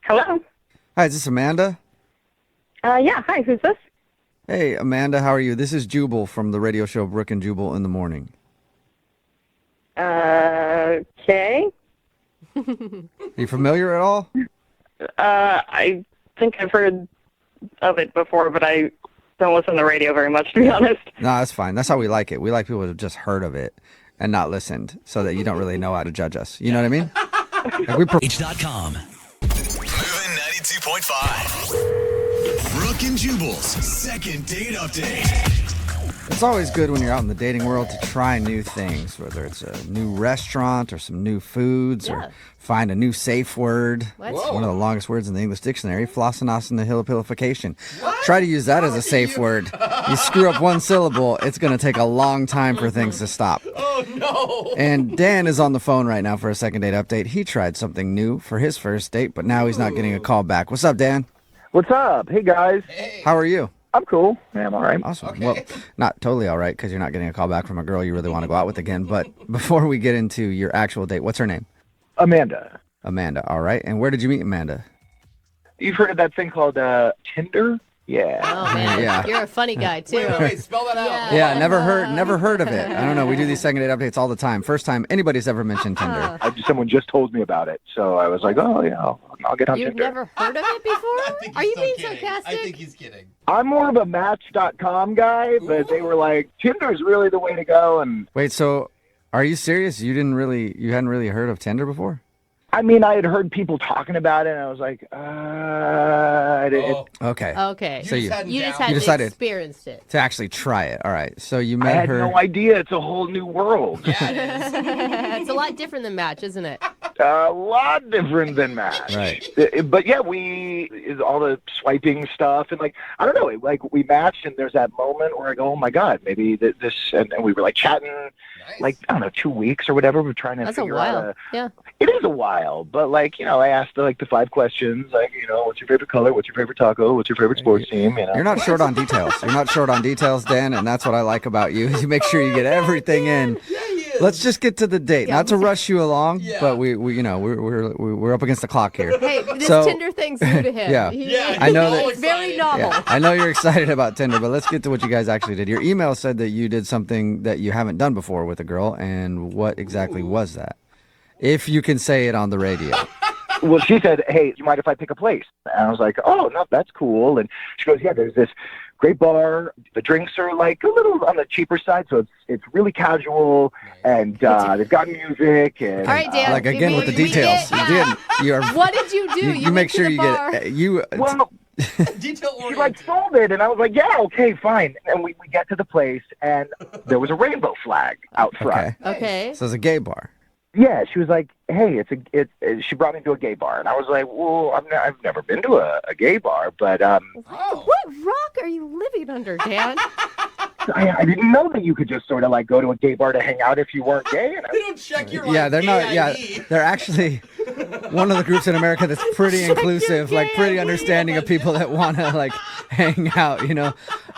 Hello? Hi, is this Amanda? Yeah, hi, who's this? Hey, Amanda, how are you? This is Jubal from the radio show Brooke and Jubal in the Morning. Okay. Are you familiar at all? I think I've heard of it before, but I don't listen to the radio very much, to be honest. No, that's fine. That's how we like it. We like people to have just heard of it and not listened so that you don't really know how to judge us. You know what I mean? Like H.com. Moving 92.5. Brooke and Jubal's second date update. It's always good when you're out in the dating world to try new things, whether it's a new restaurant or some new foods or find a new safe word. It's one of the longest words in the English dictionary, flossinosinahilipilification. Try to use that as a safe word. You screw up one syllable, it's going to take a long time for things to stop. Oh, no. And Dan is on the phone right now for a second date update. He tried something new for his first date, but now he's not getting a call back. What's up, Dan? What's up? Hey, guys. Hey. How are you? I'm cool. Yeah, I'm all right. Awesome. Okay. Well, not totally all right because you're not getting a call back from a girl you really want to go out with again. But before we get into your actual date, what's her name? Amanda. Amanda. All right. And where did you meet Amanda? You've heard of that thing called Tinder? Yeah. Oh man, Yeah. you're a funny guy too. Wait, spell that out. Yeah, never heard of it. I don't know. We do these second date updates all the time. First time anybody's ever mentioned Tinder. Someone just told me about it, so I was like, oh, yeah, I'll get on You've Tinder. never heard of it before? Are you being sarcastic? I think he's kidding. I'm more of a Match.com guy, but they were like, Tinder's really the way to go. And Wait, so are you serious? You hadn't really heard of Tinder before? I mean, I had heard people talking about it, and I was like, I didn't. Okay. Okay. So you You just You hadn't decided- experienced it. to actually try it. All right. So you I met had her. no idea. It's a whole new world. Yeah, it is. It's a lot different than Match, isn't it? A lot different than Match. Right. But yeah, all the swiping stuff, and like, I don't know, like we matched, and there's that moment where I go, oh my God, maybe this, and we were like chatting, like, I don't know, 2 weeks or whatever. We're trying to That's a figure while. out. Yeah. It is a while, but like, I asked the 5 questions, like, what's your favorite color? What's your favorite taco? What's your favorite sports team? You're not short on details. You're not short on details, Dan, and that's what I like about you. You make sure you get everything in. Yeah, he is. Let's just get to the date. Not to rush you along, Yeah. but we're up against the clock here. Hey, this So- Tinder thing's new to him. Yeah. Yeah, I know he's that- all It's very excited. novel. Yeah, I know you're excited about Tinder, but let's get to what you guys actually did. Your email said that you did something that you haven't done before with a girl, and what exactly was that? If you can say it on the radio. Well, she said, hey, you mind if I pick a place? And I was like, oh, no, that's cool. And she goes, yeah, there's this great bar. The drinks are like a little on the cheaper side, so it's really casual, and they've got music. And, All right, Dan. Like again with the we details. get- You yeah. did. You are. What did you do? You make went to sure the you bar. get you. well, Detail she oriented. like sold it, and I was like, yeah, okay, fine. And we get to the place, and there was a rainbow flag out front. Okay. Okay. So it's a gay bar. Yeah, she was like, hey, she brought me to a gay bar, and I was like, well, I've never been to a gay bar, but Oh. What rock are you living under, Dan? I didn't know that you could just sort of like go to a gay bar to hang out if you weren't gay. And They don't check your Yeah, they're not. Yeah, AID. they're actually one of the groups in America that's pretty inclusive, like pretty understanding of people that want to like hang out.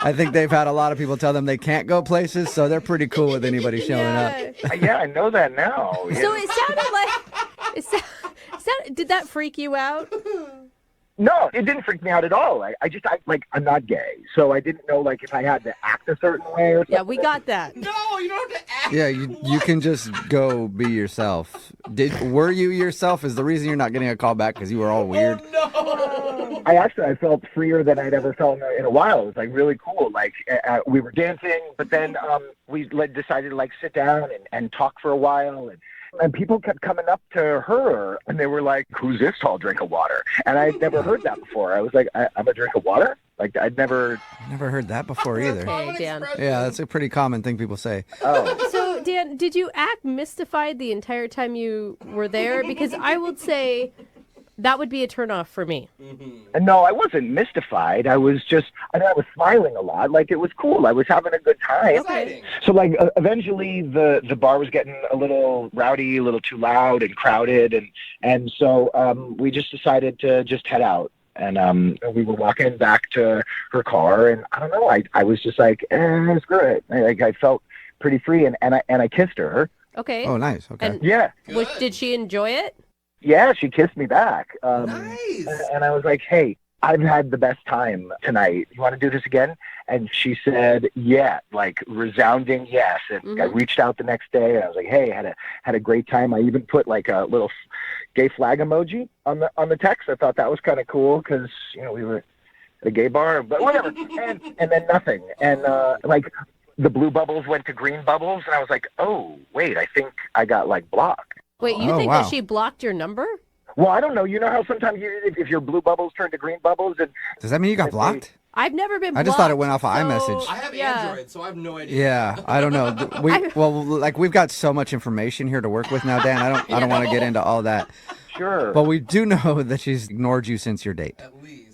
I think they've had a lot of people tell them they can't go places, so they're pretty cool with anybody showing up. yeah, I know that now. So it sounded like did that freak you out? No, it didn't freak me out at all. I'm not gay, so I didn't know like if I had to act a certain way or something. Yeah, we got that. No, you don't have to act. Yeah, you can just go be yourself. Were you yourself? Is the reason you're not getting a call back because you were all weird? No. I felt freer than I'd ever felt in a while. It was like really cool. Like we were dancing, but then we decided to like sit down and talk for a while, and people kept coming up to her, and they were like, who's this tall drink of water? And I'd never heard that before. I was like, I'm a drink of water? Like, I'd never Never heard that before either. Okay, Dan. Yeah, that's a pretty common thing people say. Oh. So, Dan, did you act mystified the entire time you were there? Because I would say that would be a turnoff for me. And no, I wasn't mystified. I was smiling a lot. Like, it was cool. I was having a good time. Exciting. So, like, eventually the bar was getting a little rowdy, a little too loud and crowded. And so we just decided to just head out. And we were walking back to her car. And I don't know, I was just like, screw it. I felt pretty free. And I kissed her. Okay. Oh, nice. Okay. And Yeah. did she enjoy it? Yeah, she kissed me back. Nice. And I was like, hey, I've had the best time tonight. You want to do this again? And she said, yeah, like resounding yes. And I reached out the next day and I was like, hey, had a great time. I even put like a little gay flag emoji on the text. I thought that was kind of cool because, you know, we were at a gay bar, but whatever. and then nothing. And like the blue bubbles went to green bubbles. And I was like, oh, wait, I think I got like blocked. Wait, you think that she blocked your number? Well, I don't know. You know how sometimes if your blue bubbles turn to green bubbles? And does that mean you got blocked? I've never been blocked. I just thought it went off of iMessage. I have Android, so I have no idea. Yeah, I don't know. We've got so much information here to work with now, Dan. I don't want to get into all that. Sure. But we do know that she's ignored you since your date. At least.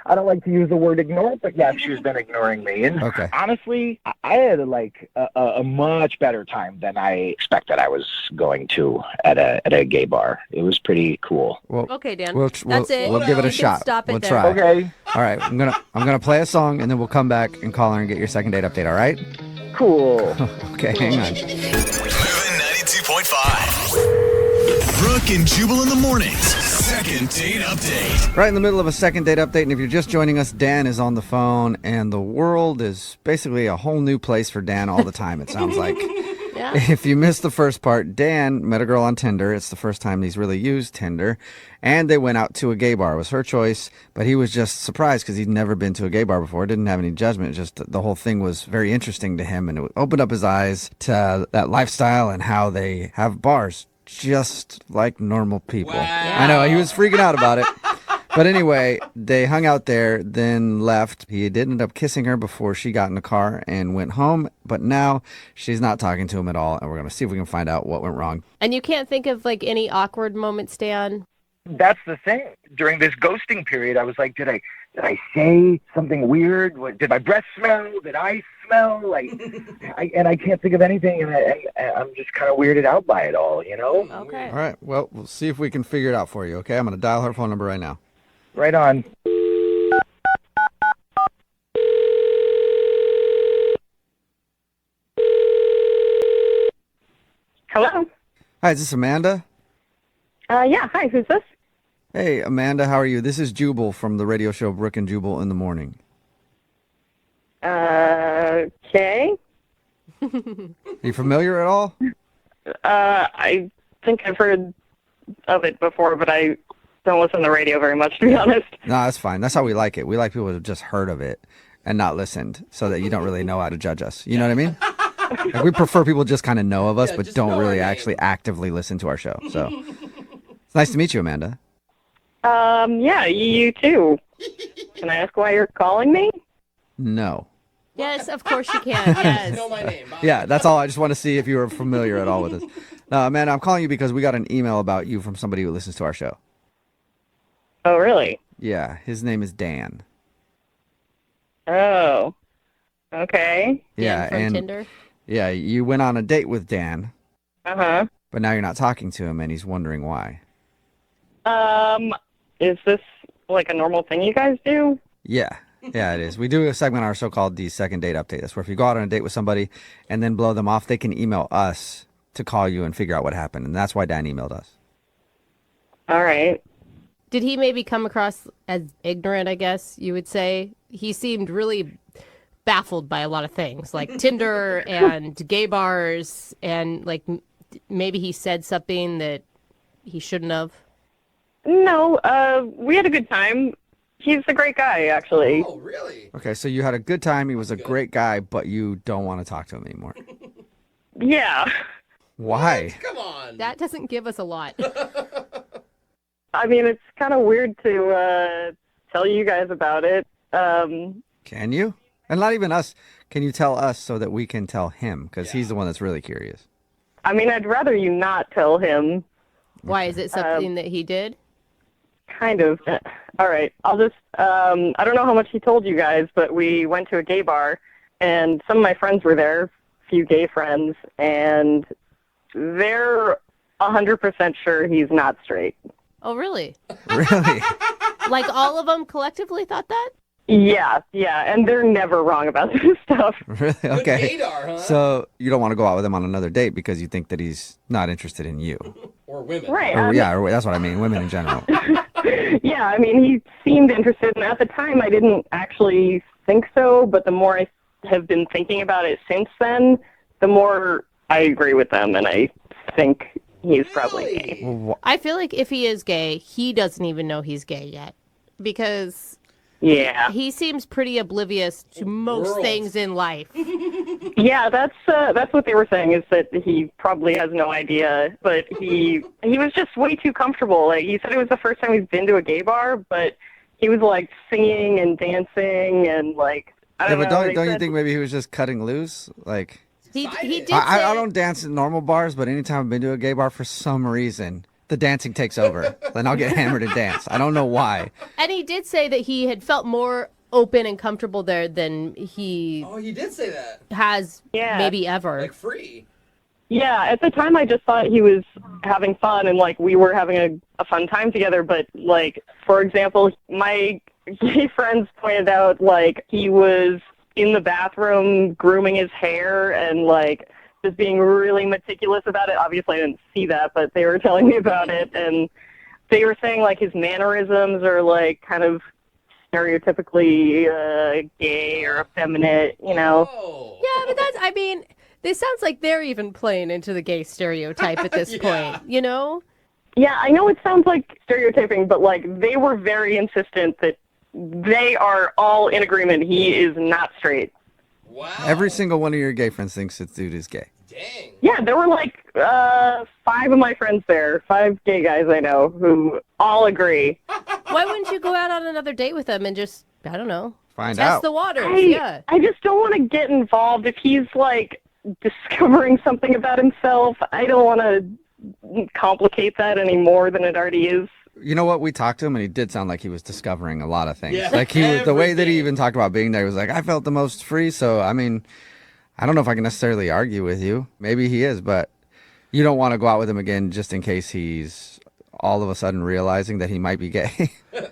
I don't like to use the word ignore, but yeah, she's been ignoring me. And honestly, I had like a much better time than I expected I was going to at a gay bar. It was pretty cool. Well, okay, Dan. That's it. We'll give it a shot. Stop it we'll there. try. Okay. All right. I'm gonna play a song and then we'll come back and call her and get your second date update. All right? Cool. Okay, hang on. Moving 92.5. Brooke and Jubal in the mornings. Second date update. Right in the middle of a second date update, and if you're just joining us, Dan is on the phone, and the world is basically a whole new place for Dan all the time, it sounds like. Yeah. If you missed the first part, Dan met a girl on Tinder. It's the first time he's really used Tinder, and they went out to a gay bar. It was her choice, but he was just surprised because he'd never been to a gay bar before. Didn't have any judgment. Just the whole thing was very interesting to him, and it opened up his eyes to that lifestyle and how they have bars just like normal people. Wow. I know, he was freaking out about it. But anyway, they hung out there, then left. He did end up kissing her before she got in the car and went home. But now she's not talking to him at all. And we're going to see if we can find out what went wrong. And you can't think of like any awkward moments, Dan? That's the thing. During this ghosting period, I was like, did I say something weird? Did my breath smell? Did I smell? Like, I can't think of anything, and I'm just kind of weirded out by it all, you know? Okay. All right. Well, we'll see if we can figure it out for you, okay? I'm going to dial her phone number right now. Right on. Hello? Hi, is this Amanda? Yeah, hi, who's this? Hey, Amanda, how are you? This is Jubal from the radio show Brooke and Jubal in the Morning. Okay. Are you familiar at all? I think I've heard of it before, but I don't listen to the radio very much, to be honest. No, that's fine. That's how we like it. We like people to have just heard of it and not listened so that you don't really know how to judge us. You know what I mean? Like, we prefer people just kind of know of us, but just don't know really our name. actually actively listen to our show. So it's nice to meet you, Amanda. Yeah, you too. Can I ask why you're calling me? No. Yes, of course you can. Yes. You know my name. Bye. Yeah, that's all. I just want to see if you were familiar at all with us. No, Amanda, I'm calling you because we got an email about you from somebody who listens to our show. Oh, really? Yeah, his name is Dan. Oh. Okay. Yeah, From and Tinder. yeah, you went on a date with Dan, Uh-huh. but now you're not talking to him, and he's wondering why. Is this like a normal thing you guys do? Yeah, it is. We do a segment on our show called the Second Date Update. That's where if you go out on a date with somebody and then blow them off, they can email us to call you and figure out what happened, and that's why Dan emailed us. All right. Did he maybe come across as ignorant, I guess you would say? He seemed really baffled by a lot of things, like Tinder and gay bars, and like maybe he said something that he shouldn't have. No, we had a good time. He's a great guy, actually. Oh, really? Okay, so you had a good time. He was a great guy, but you don't want to talk to him anymore. Yeah. Why? Come on. That doesn't give us a lot. I mean, it's kind of weird to tell you guys about it. Can you? And not even us. Can you tell us so that we can tell him? Because he's the one that's really curious. I mean, I'd rather you not tell him. Why? Is it something that he did? Kind of. All right. I'll just, I don't know how much he told you guys, but we went to a gay bar, and some of my friends were there, a few gay friends, and they're 100% sure he's not straight. Oh, really? Really? Like all of them collectively thought that? Yeah, and they're never wrong about this stuff. Really? Good Okay. gaydar, huh? So you don't want to go out with him on another date because you think that he's not interested in you. Or women. Right. Or that's what I mean, women in general. Yeah, I mean, he seemed interested, and at the time I didn't actually think so, but the more I have been thinking about it since then, the more I agree with them, and I think he's probably gay. I feel like if he is gay, he doesn't even know he's gay yet, because he seems pretty oblivious to most things in life. Yeah, that's what they were saying, is that he probably has no idea, but he was just way too comfortable. Like, he said it was the first time he's been to a gay bar, but he was like singing and dancing and like, I don't know. But don't you think maybe he was just cutting loose? Like, He did I don't dance in normal bars, but anytime I've been to a gay bar, for some reason, the dancing takes over. Then I'll get hammered and dance. I don't know why. And he did say that he had felt more open and comfortable there than he Oh, he did say that. has maybe ever. Like free. Yeah, at the time I just thought he was having fun and like we were having a fun time together, but like, for example, my gay friends pointed out like he was in the bathroom grooming his hair and like just being really meticulous about it. Obviously I didn't see that, but they were telling me about it, and they were saying like his mannerisms are like kind of stereotypically gay or effeminate, you know. Oh. Yeah, but that's, I mean, this sounds like they're even playing into the gay stereotype at this point, you know? Yeah, I know it sounds like stereotyping, but like they were very insistent that they are all in agreement he is not straight. Wow. Every single one of your gay friends thinks this dude is gay. Dang. Yeah, there were like 5 of my friends there, 5 gay guys I know who all agree. Why wouldn't you go out on another date with him and just, I don't know, Find test out. the waters? I just don't want to get involved if he's like discovering something about himself. I don't want to complicate that any more than it already is. You know what? We talked to him, and he did sound like he was discovering a lot of things. Yeah, Like the way that he even talked about being there, he was like, I felt the most free. So, I mean, I don't know if I can necessarily argue with you. Maybe he is, but you don't want to go out with him again just in case he's all of a sudden realizing that he might be gay.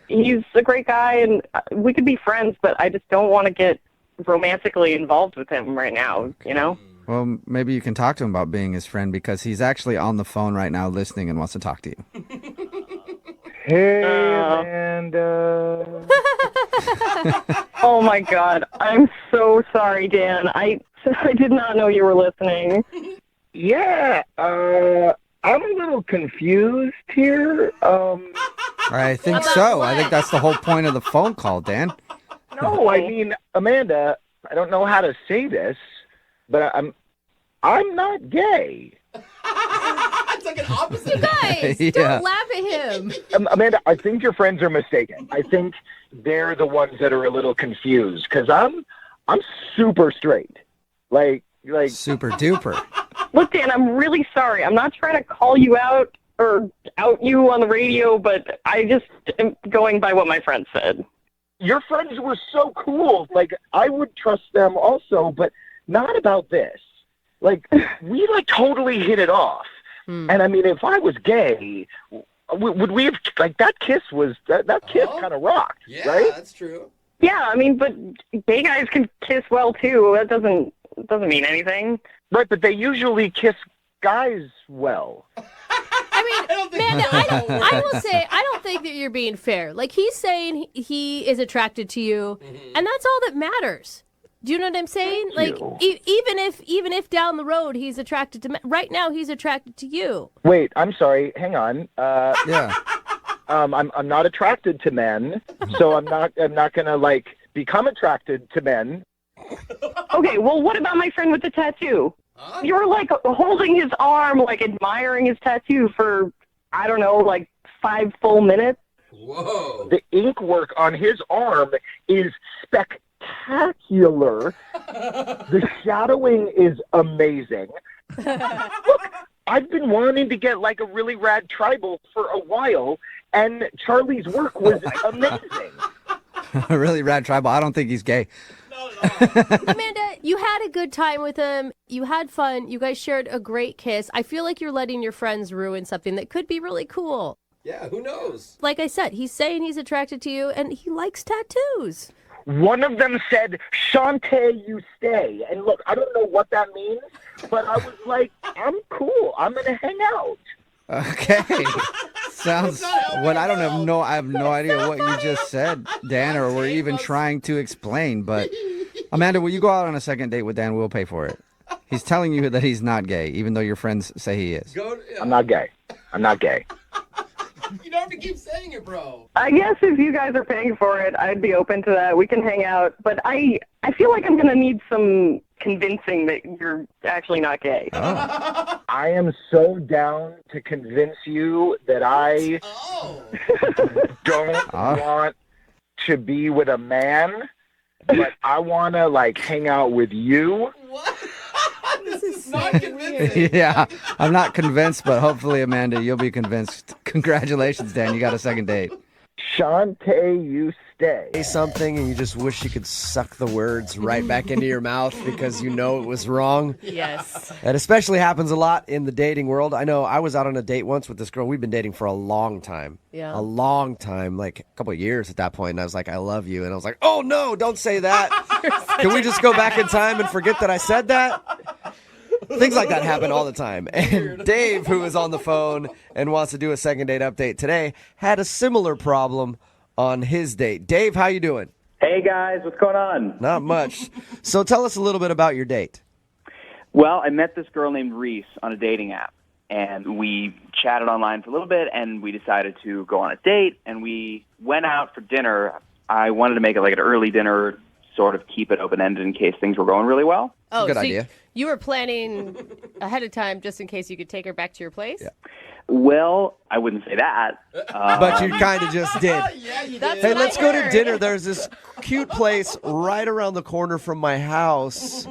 He's a great guy, and we could be friends, but I just don't want to get romantically involved with him right now, you know? Well, maybe you can talk to him about being his friend, because he's actually on the phone right now listening and wants to talk to you. Hey, Amanda. Oh my God, I'm so sorry, Dan. I did not know you were listening. Yeah, I'm a little confused here. I think so. I think that's the whole point of the phone call, Dan. No, I mean, Amanda, I don't know how to say this, but I'm not gay. It's like an opposite. You guys, Yeah. don't laugh at him. Amanda, I think your friends are mistaken. I think they're the ones that are a little confused, because I'm super straight. Like Super duper. Look, Dan, I'm really sorry. I'm not trying to call you out or out you on the radio, but I just am going by what my friend said. your friends were so cool. Like, I would trust them also, but not about this. Like, we totally hit it off. And I mean, if I was gay, would we have, that kiss was, that kiss kind of rocked, right? Yeah, that's true. Yeah, I mean, but gay guys can kiss well too. That doesn't mean anything. Right, but they usually kiss guys well. I mean, Amanda, I will say, I don't think that you're being fair. Like, he's saying he is attracted to you, and that's all that matters. Do you know what I'm saying? Like, even if down the road he's attracted to men, right now he's attracted to you. Wait, I'm sorry. Hang on. Yeah. I'm not attracted to men, so I'm not gonna become attracted to men. Okay, well, what about my friend with the tattoo? You were holding his arm, admiring his tattoo for, I don't know, 5 full minutes. Whoa. The ink work on his arm is spectacular. The shadowing is amazing. Look, I've been wanting to get a really rad tribal for a while, and Charlie's work was amazing. A really rad tribal. I don't think he's gay. Amanda, you had a good time with him. You had fun. You guys shared a great kiss. I feel like you're letting your friends ruin something that could be really cool. Yeah, who knows? Like I said, he's saying he's attracted to you, and he likes tattoos. One of them said, "Shantae, you stay." And look, I don't know what that means, but I was like, I'm cool. I'm going to hang out. Okay. Sounds what I don't have I have no idea what you just said, Dan, or were even trying to explain. But Amanda, will you go out on a second date with Dan? We'll pay for it. He's telling you that he's not gay, even though your friends say he is. I'm not gay. I'm not gay. You don't have to keep saying it, bro. I guess if you guys are paying for it, I'd be open to that. We can hang out. But I feel like I'm going to need some convincing that you're actually not gay. Oh. I am so down to convince you that I don't want to be with a man, but I want to, like, hang out with you. What? This is not convincing. Yeah, I'm not convinced, but hopefully, Amanda, you'll be convinced. Congratulations, Dan. You got a second date. Shantae, you stay. Say something and you just wish you could suck the words right back into your mouth because you know it was wrong. Yes. That especially happens a lot in the dating world. I know I was out on a date once with this girl. We've been dating for a long time. Yeah. A long time, like a couple of years at that point. And I was like, I love you. And I was like, oh, no, don't say that. Can we just go back in time and forget that I said that? Things like that happen all the time. And Dave, who is on the phone and wants to do a second date update today, had a similar problem on his date. Dave, how you doing? Hey, guys. What's going on? Not much. So tell us a little bit about your date. Well, I met this girl named Reese on a dating app, and we chatted online for a little bit, and we decided to go on a date, and we went out for dinner. I wanted to make it like an early dinner, sort of keep it open-ended in case things were going really well. Oh, Good so idea. You were planning ahead of time just in case you could take her back to your place? Yeah. Well, I wouldn't say that. But you kind of just did. Yeah, you That's did. Hey, what let's I go to heard. dinner. There's this cute place right around the corner from my house.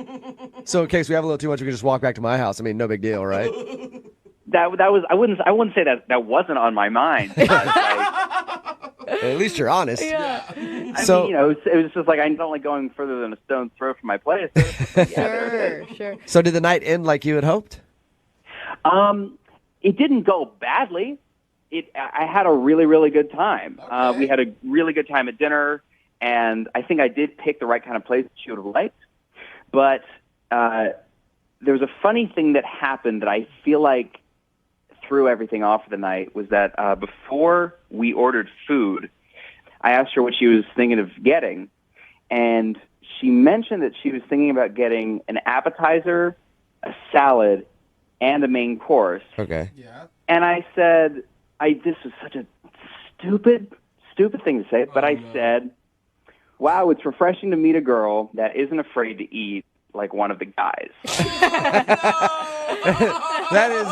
So in case we have a little too much, we can just walk back to my house. I mean, no big deal, right? That was I wouldn't say that wasn't on my mind. But, At least you're honest. Yeah. I So- mean, you know, it was just like I don't like going further than a stone's throw from my place. Sure. So did the night end like you had hoped? It didn't go badly. I had a really, really good time. Okay. We had a really good time at dinner, and I think I did pick the right kind of place that she would have liked. But there was a funny thing that happened that I feel like threw everything off for the night was that before we ordered food, I asked her what she was thinking of getting, and she mentioned that she was thinking about getting an appetizer, a salad, and a main course. Okay. Yeah. And I said, this was such a stupid thing to say, but I said, wow, it's refreshing to meet a girl that isn't afraid to eat like one of the guys. That is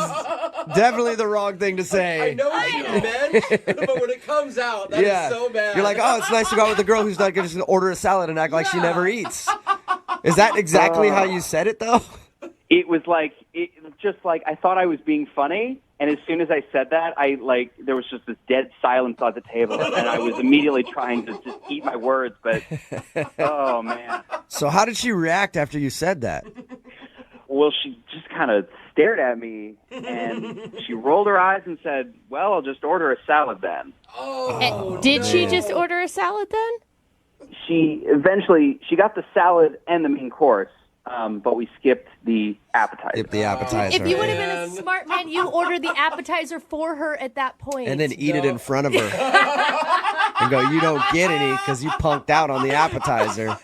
definitely the wrong thing to say. I know what you meant, but when it comes out, that is so bad. You're like, oh, it's nice to go out with a girl who's not going to order a salad and act like she never eats. Is that exactly how you said it, though? It was just like I thought I was being funny, and as soon as I said that, there was just this dead silence at the table, and I was immediately trying to just eat my words, but oh man. So how did she react after you said that? Well, she just kind of stared at me, and she rolled her eyes and said, well, I'll just order a salad then. Oh, Did she just order a salad then? She got the salad and the main course, but we skipped the appetizer. The appetizer. If you would have been a smart man, you ordered the appetizer for her at that point. And then eat it in front of her. And go, you don't get any because you punked out on the appetizer.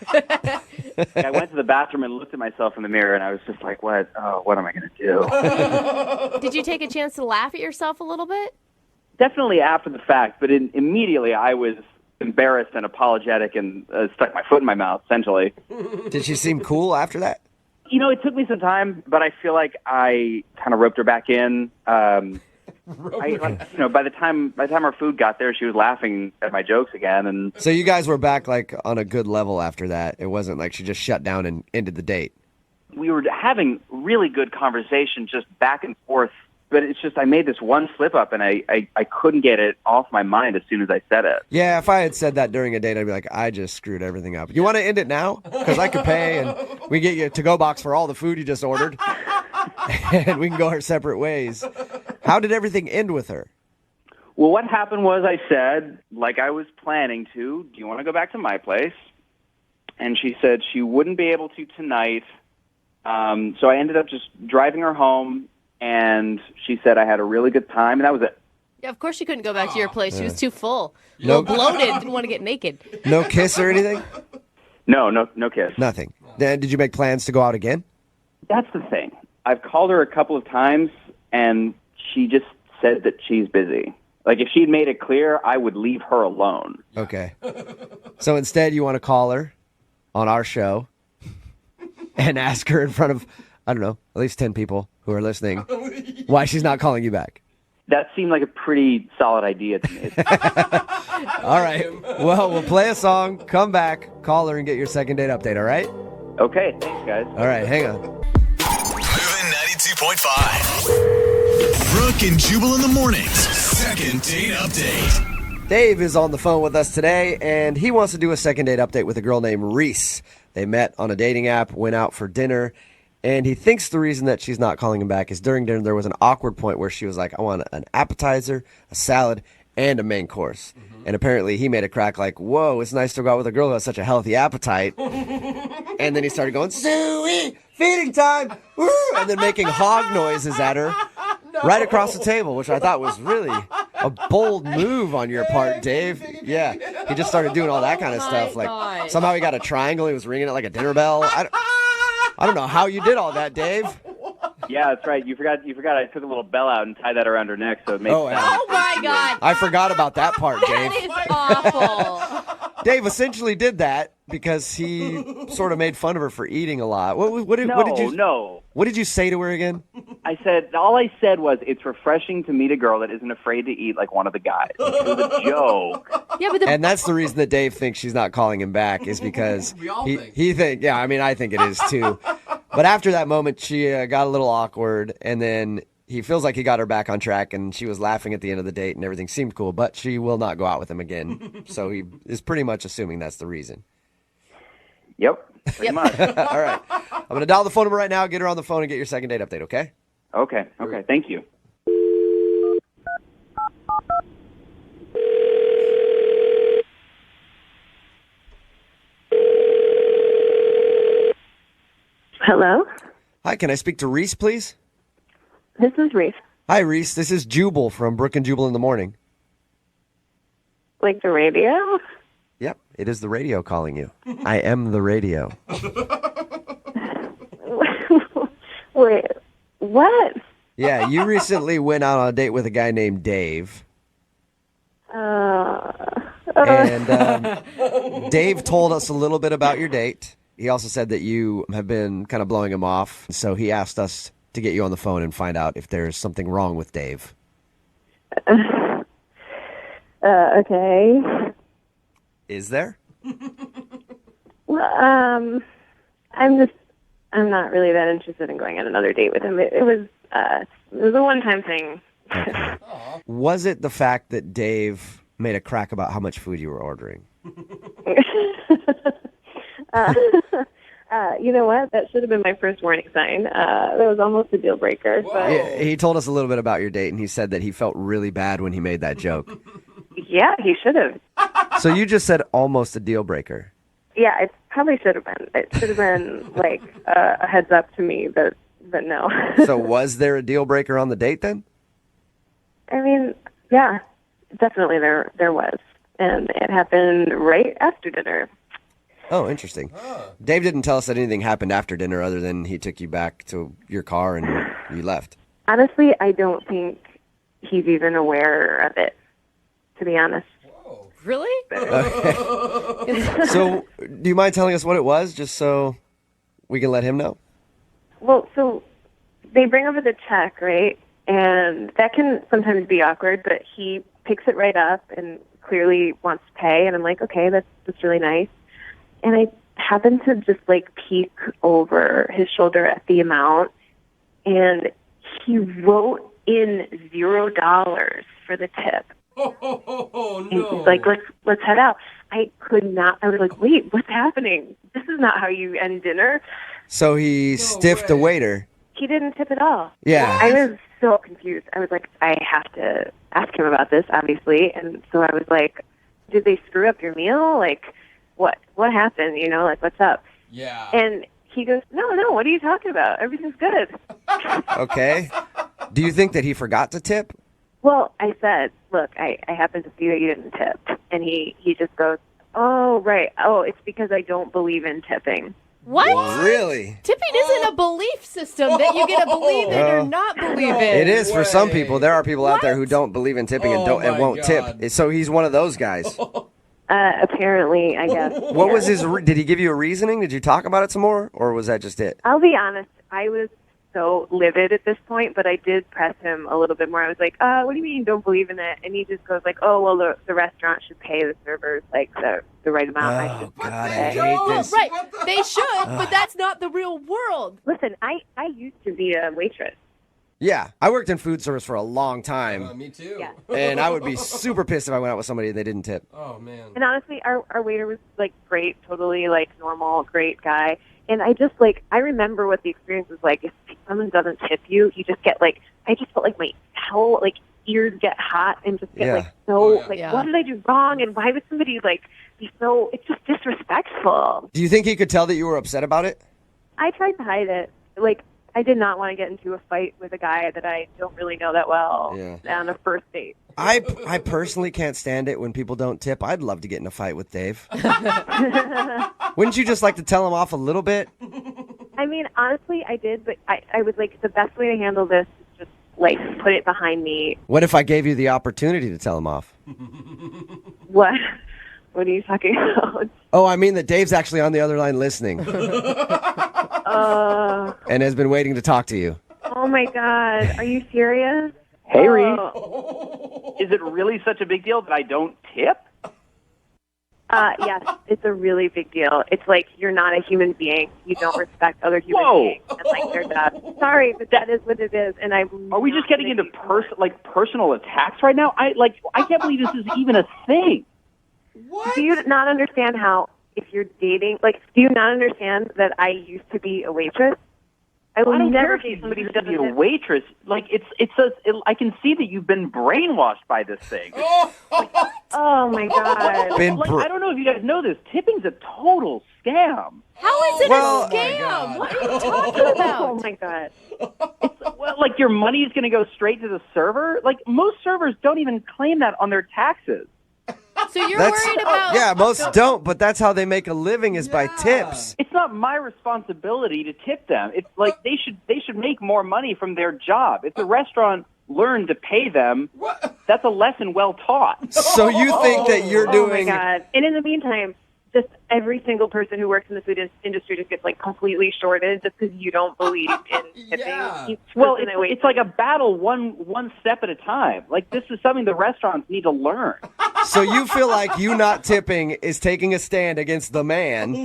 I went to the bathroom and looked at myself in the mirror, and I was just like, what am I going to do? Did you take a chance to laugh at yourself a little bit? Definitely after the fact, but immediately I was embarrassed and apologetic and stuck my foot in my mouth, essentially. Did she seem cool after that? You know, it took me some time, but I feel like I kind of roped her back in. By the time our food got there, she was laughing at my jokes again, and So you guys were back like on a good level after that. It wasn't like she just shut down and ended the date. we were having really good conversation, just back and forth. But it's just I made this one slip up, and I couldn't get it off my mind as soon as I said it. Yeah, if I had said that during a date, I'd be like, I just screwed everything up. You want to end it now? Because I could pay, and we get you a to-go box for all the food you just ordered, and we can go our separate ways. How did everything end with her? Well, what happened was I said, like I was planning to, do you want to go back to my place? And she said she wouldn't be able to tonight. So I ended up just driving her home. and she said I had a really good time, and that was it. Yeah, of course she couldn't go back to your place. She was too full. No- Bloated, didn't want to get naked. No kiss or anything? No kiss. Nothing. Then did you make plans to go out again? That's the thing. I've called her a couple of times, and she just said that she's busy. Like, if she'd made it clear, I would leave her alone. Okay. So instead, you want to call her on our show and ask her in front of, I don't know, at least 10 people who are listening why she's not calling you back. That seemed like a pretty solid idea to me. All right. Well, we'll play a song, come back, call her, and get your second date update, all right? Okay, thanks, guys. All right, hang on. Moving 92.5. Brooke and Jubal in the mornings. Second date update. Dave is on the phone with us today, and he wants to do a second date update with a girl named Reese. They met on a dating app, went out for dinner, and he thinks the reason that she's not calling him back is during dinner there was an awkward point where she was like, I want an appetizer, a salad, and a main course. And apparently he made a crack like, whoa, it's nice to go out with a girl who has such a healthy appetite. And then he started going, Suey, feeding time, woo, and then making hog noises at her right across the table, which I thought was really a bold move on your part, Dave. Yeah, he just started doing all that kind of stuff. Like God. somehow he got a triangle, he was ringing it like a dinner bell. I don't know how you did all that, Dave. Yeah, that's right. You forgot. I took a little bell out and tied that around her neck, so it made Oh, sense. Oh, my God. I forgot about that part, That Dave. is awful. Dave essentially did that because he sort of made fun of her for eating a lot. What did you? No. What did you say to her again? All I said was, it's refreshing to meet a girl that isn't afraid to eat like one of the guys. It was a joke. Yeah, but And that's the reason that Dave thinks she's not calling him back is because We all think. he think. Yeah, I mean, I think it is too. But after that moment, she got a little awkward, and then he feels like he got her back on track, and she was laughing at the end of the date, and everything seemed cool. But she will not go out with him again. So he is pretty much assuming that's the reason. Yep, pretty much. All right, I'm gonna dial the phone number right now. Get her on the phone and get your second date update. Okay. Okay, thank you. Hello? Hi, can I speak to Reese, please? This is Reese. Hi, Reese. This is Jubal from Brooke and Jubal in the morning. Like the radio? Yep, it is the radio calling you. I am the radio. Wait, what? Yeah, you recently went out on a date with a guy named Dave. And Dave told us a little bit about your date. He also said that you have been kind of blowing him off. So he asked us to get you on the phone and find out if there's something wrong with Dave. Okay. Is there? Well, I'm not really that interested in going on another date with him. It was a one-time thing. Was it the fact that Dave made a crack about how much food you were ordering? You know what? That should have been my first warning sign. That was almost a deal breaker. But Yeah, he told us a little bit about your date, and he said that he felt really bad when he made that joke. yeah, he should have. So you just said almost a deal breaker. Yeah, it probably should have been. It should have been like a heads up to me, but no. So was there a deal breaker on the date then? I mean, yeah, definitely there was, and it happened right after dinner. Oh, interesting. Dave didn't tell us that anything happened after dinner other than he took you back to your car and you left. Honestly, I don't think he's even aware of it, to be honest. Really? So do you mind telling us what it was just so we can let him know? Well, so they bring over the check, right? And that can sometimes be awkward, but he picks it right up and clearly wants to pay. And I'm like, okay, that's really nice. And I happened to just like peek over his shoulder at the amount, and he wrote in $0 for the tip. Oh And he's like, let's head out. I could not. I was like, wait, what's happening? This is not how you end dinner. So he stiffed the waiter. He didn't tip at all. Yeah. I was so confused. I was like, I have to ask him about this, obviously. And so I was like, did they screw up your meal? Like, what happened? You know, like, what's up? Yeah. And he goes, no, what are you talking about? Everything's good. Okay. Do you think that he forgot to tip? Well, I said, look, I happen to see that you didn't tip. And he just goes, oh, right. Oh, it's because I don't believe in tipping. What? Really? Tipping isn't a belief system that you get to believe in or not believe in. It is for some people. There are people out there who don't believe in tipping and won't tip. So he's one of those guys. Apparently, I guess. What was his? Did he give you a reasoning? Did you talk about it some more, or was that just it? I'll be honest. I was so livid at this point, but I did press him a little bit more. I was like, what do you mean you don't believe in it? And he just goes like, oh, well, the restaurant should pay the servers like the right amount. Oh, God, I hate this. Right. They should, but that's not the real world. Listen, I used to be a waitress. Yeah, I worked in food service for a long time. Me too. Yeah. And I would be super pissed if I went out with somebody and they didn't tip. Oh, man. And honestly, our waiter was like great, totally like normal, great guy. And I just like, I remember what the experience was like. If someone doesn't tip you, you just get like, I just felt like my whole like ears get hot and just get like so what did I do wrong? And why would somebody like be so, it's just disrespectful. Do you think he could tell that you were upset about it? I tried to hide it. Like, I did not want to get into a fight with a guy that I don't really know that well on a first date. I personally can't stand it when people don't tip. I'd love to get in a fight with Dave. Wouldn't you just like to tell him off a little bit? I mean, honestly, I did, but I was like, the best way to handle this is just like put it behind me. What if I gave you the opportunity to tell him off? What? What are you talking about? Oh, I mean that Dave's actually on the other line listening. And has been waiting to talk to you. Oh, my God. Are you serious? Hey, Reese. Is it really such a big deal that I don't tip? Yes, it's a really big deal. It's like you're not a human being. You don't respect other human beings and like their jobs. Sorry, but that is what it is. And Are we just getting into personal attacks right now? I can't believe this is even a thing. What? Do you not understand how if you're dating, like, do you not understand that I used to be a waitress? I will never date somebody who doesn't be a waitress. Like I can see that you've been brainwashed by this thing. Oh my God! I don't know if you guys know this. Tipping's a total scam. How is it a scam? What are you talking about? Oh my God! Like your money is going to go straight to the server. Like most servers don't even claim that on their taxes. So you're worried about... Yeah, most don't, but that's how they make a living is by tips. It's not my responsibility to tip them. It's like they should make more money from their job. If the restaurant learned to pay them, that's a lesson well taught. So you think that you're doing... Oh my God. And in the meantime, just every single person who works in the food industry just gets like completely shorted just because you don't believe in tipping. Well, it's like a battle one step at a time. Like this is something the restaurants need to learn. So you feel like you not tipping is taking a stand against the man,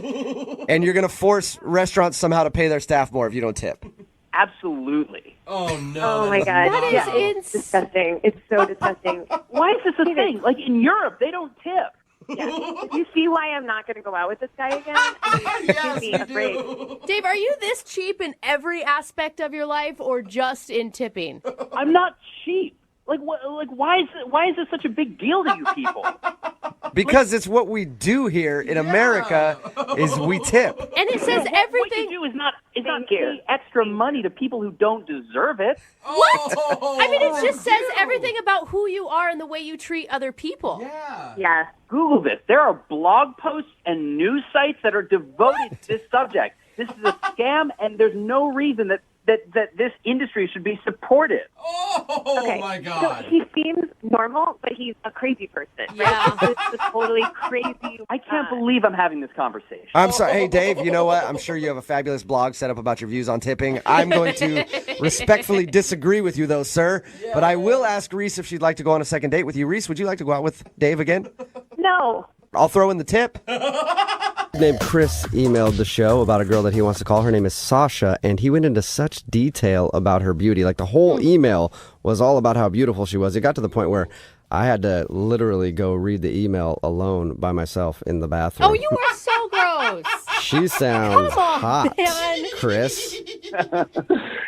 and you're going to force restaurants somehow to pay their staff more if you don't tip. Absolutely. Oh, no. Oh, my God. That is it's disgusting. It's so disgusting. Why is this a thing? Like in Europe, they don't tip. Yeah. You see why I'm not going to go out with this guy again? I mean, afraid. Dave, are you this cheap in every aspect of your life or just in tipping? I'm not cheap. Like why is this such a big deal to you people? Because it's what we do here in America is we tip. And it says everything. What you do is not pay extra money to people who don't deserve it. What? I mean, it just says everything about who you are and the way you treat other people. Yeah. Google this. There are blog posts and news sites that are devoted to this subject. This is a scam, and there's no reason that this industry should be supported. Okay. My God. So he seems normal, but he's a crazy person. Right? Yeah. It's a totally crazy. I can't believe I'm having this conversation. I'm sorry. Hey, Dave, you know what? I'm sure you have a fabulous blog set up about your views on tipping. I'm going to respectfully disagree with you, though, sir. But I will ask Reese if she'd like to go on a second date with you. Reese, would you like to go out with Dave again? No. I'll throw in the tip. Named Chris emailed the show about a girl that he wants to call. Her name is Sasha, and he went into such detail about her beauty. Like the whole email was all about how beautiful she was. It got to the point where I had to literally go read the email alone by myself in the bathroom. Oh, you are so gross. She sounds Come on, hot, man. Chris.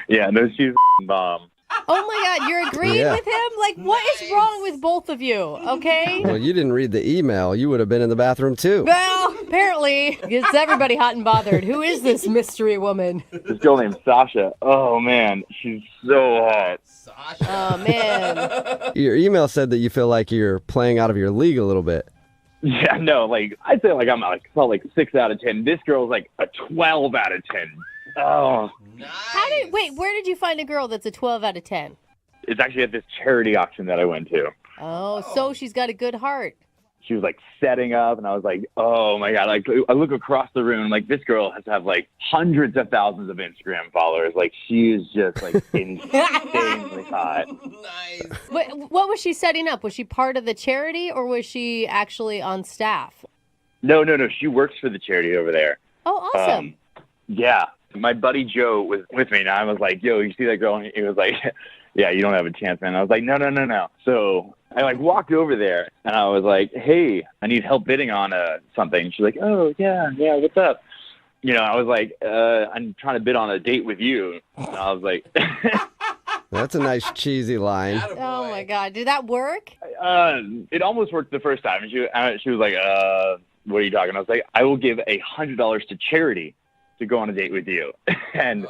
Yeah, no, she's a bomb. Oh my God, you're agreeing with him? Like, what is wrong with both of you? Okay. Well, you didn't read the email. You would have been in the bathroom too. Well, Apparently, it's everybody hot and bothered. Who is this mystery woman? This girl named Sasha. Oh, man. She's so hot. Sasha. Oh, man. Your email said that you feel like you're playing out of your league a little bit. Yeah, no, like, I'd say, like, I'm like, about, like 6 out of 10. This girl's, like, a 12 out of 10. Oh. Nice. Where did you find a girl that's a 12 out of 10? It's actually at this charity auction that I went to. Oh, so she's got a good heart. She was like setting up, and I was like, oh my God. Like, I look across the room, like, this girl has to have like hundreds of thousands of Instagram followers. Like, she is just like insanely hot. Nice. What was she setting up? Was she part of the charity or was she actually on staff? No. She works for the charity over there. Oh, awesome. Yeah. My buddy Joe was with me, and I was like, yo, you see that girl? And he was like, yeah, you don't have a chance, man. I was like, no. So I like walked over there, and I was like, hey, I need help bidding on something. She's like, oh, yeah, what's up? You know, I was like, I'm trying to bid on a date with you. And I was like... That's a nice cheesy line. Attaboy. Oh, my God. Did that work? It almost worked the first time. She was like, what are you talking? I was like, I will give $100 to charity to go on a date with you. And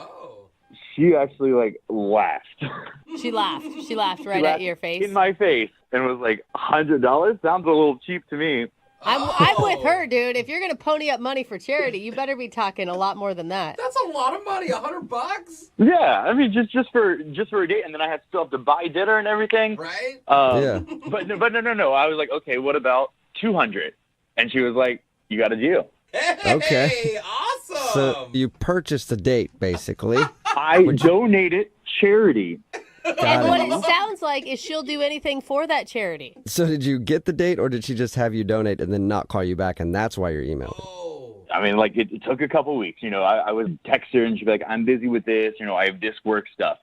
she actually, like, laughed. She laughed. She laughed right at your face. In my face. And was like, $100? Sounds a little cheap to me. I'm with her, dude. If you're going to pony up money for charity, you better be talking a lot more than that. That's a lot of money, $100. Yeah, I mean, just for a date, and then I still have to buy dinner and everything. Right? Yeah. But no. I was like, okay, what about $200? And she was like, you got a deal. Hey, Okay. Awesome. So you purchased a date, basically. I donated charity. And what it sounds like is she'll do anything for that charity. So did you get the date, or did she just have you donate and then not call you back, and that's why you're emailing? I mean, like, it took a couple weeks. You know, I would text her, and she'd be like, I'm busy with this. You know, I have this work stuff.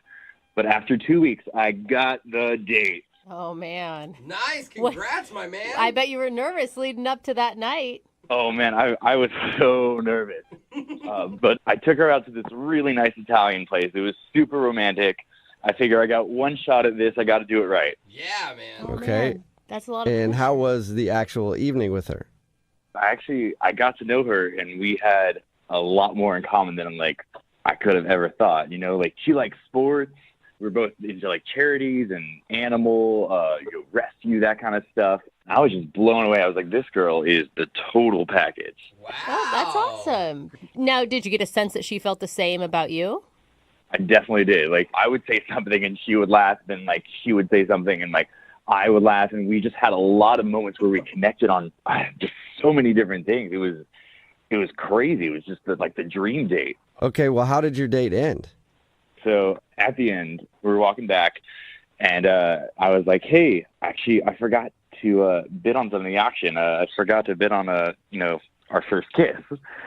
But after 2 weeks, I got the date. Oh, man. Nice. Congrats, my man. I bet you were nervous leading up to that night. Oh, man, I was so nervous. But I took her out to this really nice Italian place. It was super romantic. I figure I got one shot at this. I got to do it right. Yeah, man. Oh, Okay. man. That's a lot of And pressure. how was the actual evening with her? I got to know her, and we had a lot more in common than I could have ever thought. You know, like, she likes sports. We're both into like charities and animal rescue, that kind of stuff. I was just blown away. I was like, this girl is the total package. Wow. Oh, that's awesome. Now, did you get a sense that she felt the same about you? I definitely did. Like, I would say something and she would laugh, and like she would say something and like I would laugh, and we just had a lot of moments where we connected on just so many different things. It was crazy. It was just the dream date. Okay, well, how did your date end? So at the end, we were walking back, and I was like, "Hey, actually, I forgot to bid on something in the auction. I forgot to bid on our first kiss."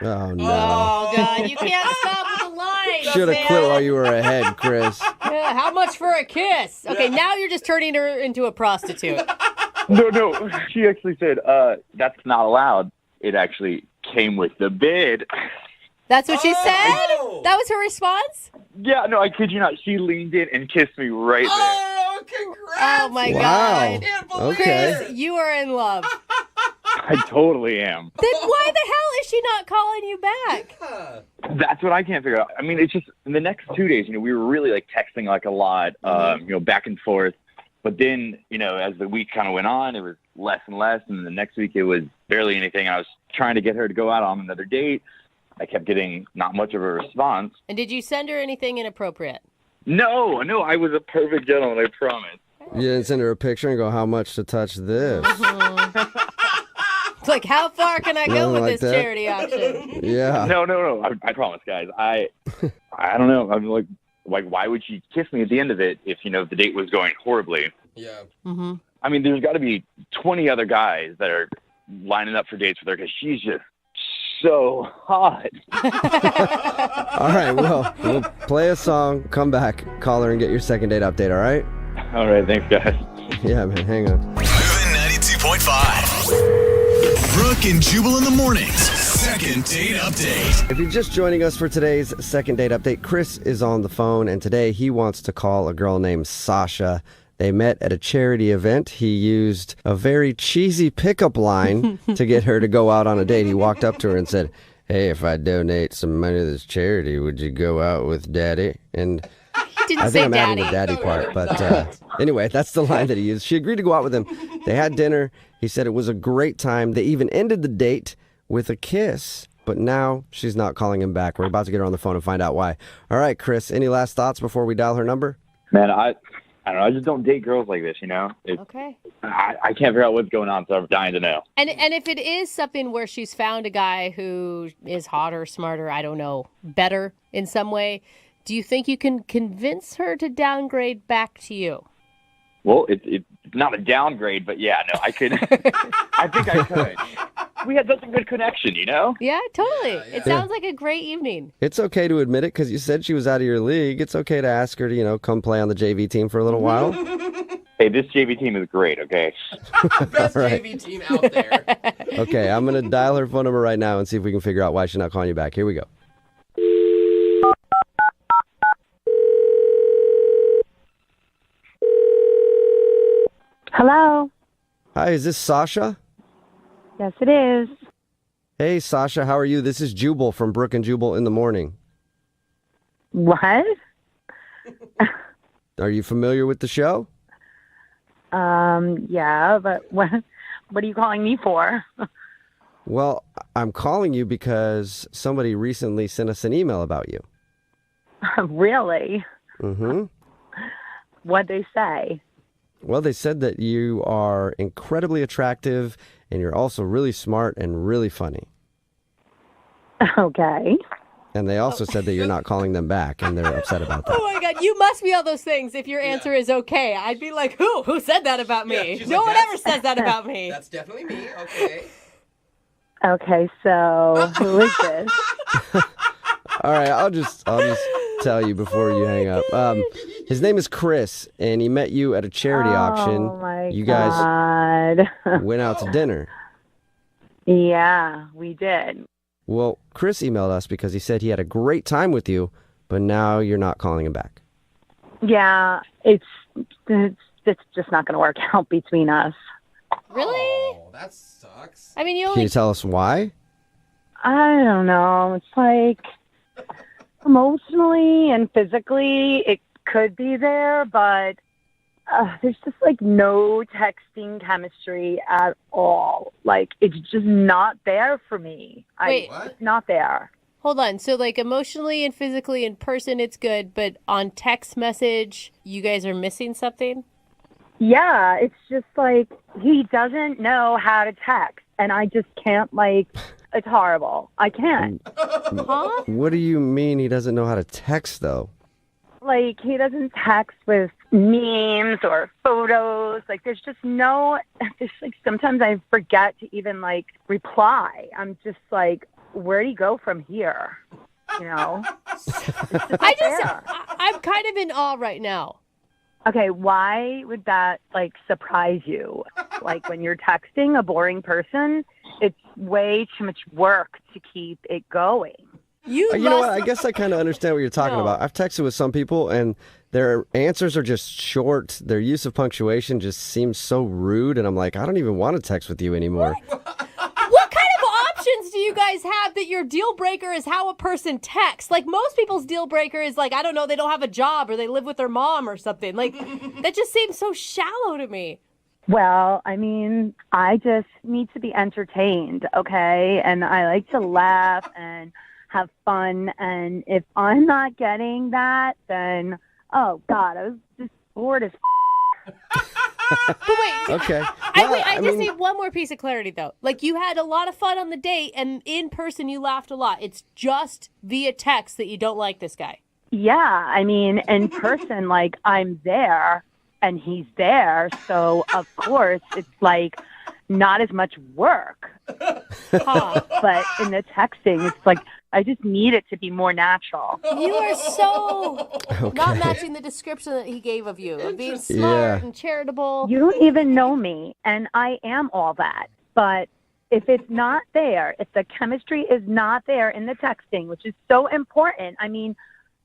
Oh, no. Oh, God. You can't stop with the line. Should have quit while you were ahead, Chris. Yeah, how much for a kiss? Okay, now you're just turning her into a prostitute. No. She actually said, "That's not allowed." It actually came with the bid. That's what she said? Oh. That was her response? Yeah, no, I kid you not. She leaned in and kissed me right there. Oh, congrats. Oh, my Wow. God. I can't believe Okay. it. Chris, you are in love. I totally am. Then why the hell is she not calling you back? Yeah. That's what I can't figure out. I mean, it's just in the next 2 days, we were really texting a lot, back and forth. But then, as the week kind of went on, it was less and less. And the next week, it was barely anything. I was trying to get her to go out on another date. I kept getting not much of a response. And did you send her anything inappropriate? No, I was a perfect gentleman, I promise. You didn't send her a picture and go, how much to touch this? It's like, how far can I go Nothing with like this that? charity auction? Yeah. No. I promise, guys. I don't know. I'm like, why would she kiss me at the end of it if, the date was going horribly? Yeah. Mm-hmm. I mean, there's got to be 20 other guys that are lining up for dates with her because she's just so hot. All right, well, we'll play a song, come back, call her, and get your second date update, all right? All right, thanks, guys. Yeah, man, hang on. Moving 92.5. Brooke and Jubal in the mornings. Second date update. If you're just joining us for today's second date update, Chris is on the phone, and today he wants to call a girl named Sasha. They met at a charity event. He used a very cheesy pickup line to get her to go out on a date. He walked up to her and said, "Hey, if I donate some money to this charity, would you go out with Daddy?" And Didn't I say think I'm daddy. adding the daddy part. But anyway, that's the line that he used. She agreed to go out with him. They had dinner. He said it was a great time. They even ended the date with a kiss. But now she's not calling him back. We're about to get her on the phone and find out why. All right, Chris, any last thoughts before we dial her number? Man, I don't know. I just don't date girls like this, you know? Okay. I can't figure out what's going on, so I'm dying to know. And if it is something where she's found a guy who is hotter, smarter, I don't know, better in some way, do you think you can convince her to downgrade back to you? Well, it's not a downgrade, but yeah, no, I could. I think I could. We had such a good connection, you know? Yeah, totally. It sounds like a great evening. It's okay to admit it because you said she was out of your league. It's okay to ask her to, come play on the JV team for a little while. Hey, this JV team is great, okay? Best JV team out there. Okay, I'm going to dial her phone number right now and see if we can figure out why she's not calling you back. Here we go. Hello. Hi, is this Sasha? Yes, it is. Hey, Sasha, how are you? This is Jubal from Brooke and Jubal in the morning. What? Are you familiar with the show? Yeah, but what are you calling me for? Well, I'm calling you because somebody recently sent us an email about you. Really? Mm-hmm. What'd they say? Well, they said that you are incredibly attractive and you're also really smart and really funny. Okay. And they also said that you're not calling them back and they're upset about that. Oh my God, you must be all those things if your answer is okay. I'd be like, who? Who said that about me? Yeah, no like, one ever says that about me. That's definitely me, okay. Okay, so who is this? All right, I'll just tell you before you hang up. His name is Chris, and he met you at a charity auction. Oh my You God. guys went out to dinner. Yeah, we did. Well, Chris emailed us because he said he had a great time with you, but now you're not calling him back. Yeah, it's just not going to work out between us. Really? Oh, that sucks. I mean, Can you tell us why? I don't know. It's like emotionally and physically it could be there, but there's just like no texting chemistry at all. Like it's just not there for me. Wait, it's not there. Hold on. So like emotionally and physically in person, it's good, but on text message, you guys are missing something? Yeah, it's just like he doesn't know how to text, and I just can't it's horrible. I can't. Huh? What do you mean he doesn't know how to text, though? Like, he doesn't text with memes or photos. Like, there's sometimes I forget to even, reply. I'm just like, where'd he go from here? You know? I'm kind of in awe right now. Okay, why would that, surprise you? Like, when you're texting a boring person, it's way too much work to keep it going. You know what? I guess I kind of understand what you're talking about. I've texted with some people, and their answers are just short. Their use of punctuation just seems so rude, and I'm like, I don't even want to text with you anymore. What kind of options do you guys have that your deal breaker is how a person texts? Like, most people's deal breaker is I don't know, they don't have a job or they live with their mom or something. Like, that just seems so shallow to me. Well, I mean, I just need to be entertained, okay? And I like to laugh and have fun. And if I'm not getting that, then, oh, God, I was just bored as But wait. Okay. I just need one more piece of clarity, though. Like, you had a lot of fun on the date, and in person you laughed a lot. It's just via text that you don't like this guy. Yeah, I mean, in person, I'm there and he's there. So, of course, it's not as much work. But in the texting, it's I just need it to be more natural. You are so not matching the description that he gave of you, of being smart and charitable. You don't even know me, and I am all that. But if it's not there, if the chemistry is not there in the texting, which is so important, I mean,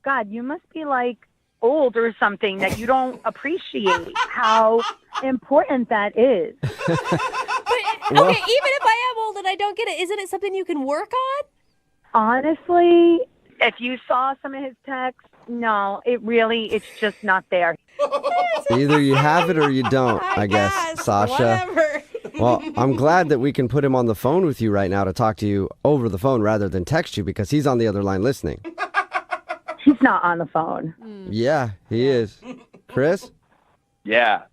God, you must be old or something that you don't appreciate how important that is. But, okay, even if I am old and I don't get it, isn't it something you can work on? Honestly, if you saw some of his texts, no, it's just not there. Either you have it or you don't, I guess, Sasha. Whatever. Well, I'm glad that we can put him on the phone with you right now to talk to you over the phone rather than text you because he's on the other line listening. He's not on the phone. Yeah, he is. Chris? Yeah,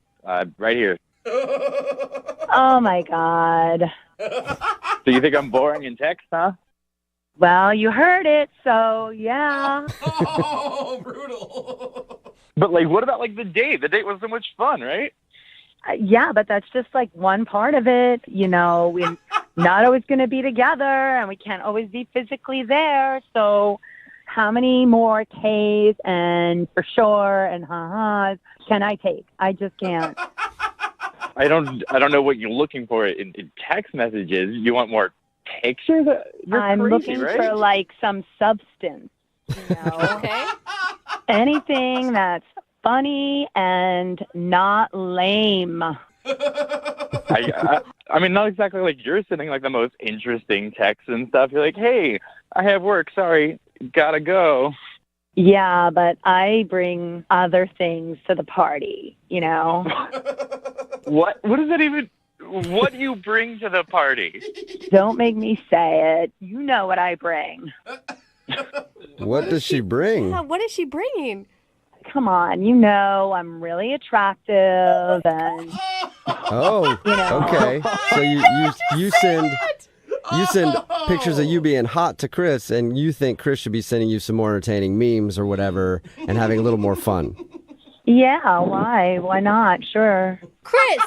right here. Oh, my God. So you think I'm boring in text, huh? Well, you heard it, so yeah. Oh, brutal. But, like, what about, like, the date? The date was so much fun, right? Yeah, but that's just like one part of it. You know, we're not always going to be together and we can't always be physically there. So how many more K's and for sure and ha-has can I take? I just can't. I don't know what you're looking for in text messages. You want more pictures? I'm crazy, looking right? for like some substance, you know? Okay. Anything that's funny and not lame. I mean, not exactly like you're sending like the most interesting texts and stuff. You're like, hey, I have work. Sorry, gotta go. Yeah, but I bring other things to the party, you know? What does that even... What do you bring to the party? Don't make me say it. You know what I bring. What does she bring? Yeah, what is she bringing? Come on, you know I'm really attractive and Oh, you know. okay. So you send pictures of you being hot to Chris, and you think Chris should be sending you some more entertaining memes or whatever, and having a little more fun. Yeah, why? Why not? Sure. Chris,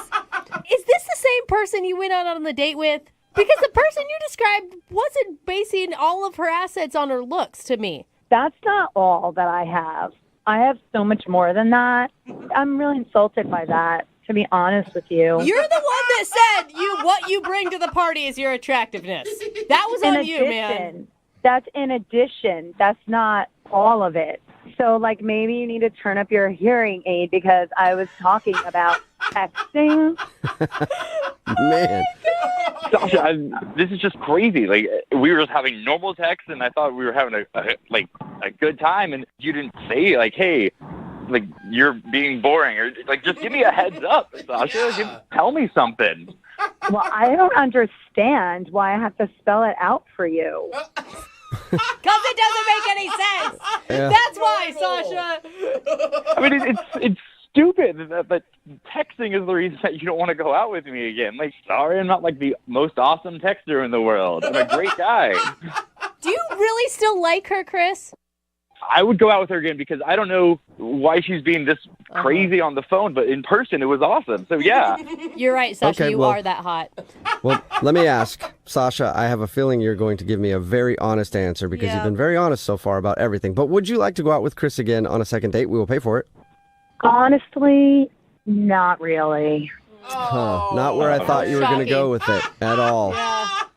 is this the same person you went out on the date with? Because the person you described wasn't basing all of her assets on her looks to me. That's not all that I have. I have so much more than that. I'm really insulted by that, to be honest with you. You're the one that said what you bring to the party is your attractiveness. That was on you, man. That's in addition. That's not all of it. So, like, maybe you need to turn up your hearing aid because I was talking about texting. Man. Sasha, this is just crazy. Like, we were just having normal text, and I thought we were having a good time, and you didn't say, like, hey, like, you're being boring, or, like, just give me a heads up, Sasha. Yeah. Tell me something. Well, I don't understand why I have to spell it out for you. Because it doesn't make any sense. Yeah. That's why, Sasha. I mean, it's stupid, but texting is the reason that you don't want to go out with me again. Like, sorry, I'm not like the most awesome texter in the world. I'm a great guy. Do you really still like her, Chris? I would go out with her again because I don't know why she's being this crazy on the phone, but in person it was awesome. So yeah. You're right, Sasha. Okay, you well- are that hot. Well, let me ask, Sasha, I have a feeling you're going to give me a very honest answer because Yeah. you've been very honest so far about everything. But would you like to go out with Chris again on a second date? We will pay for it. Honestly, not really. Huh. Not where I thought you were going to go with it at all.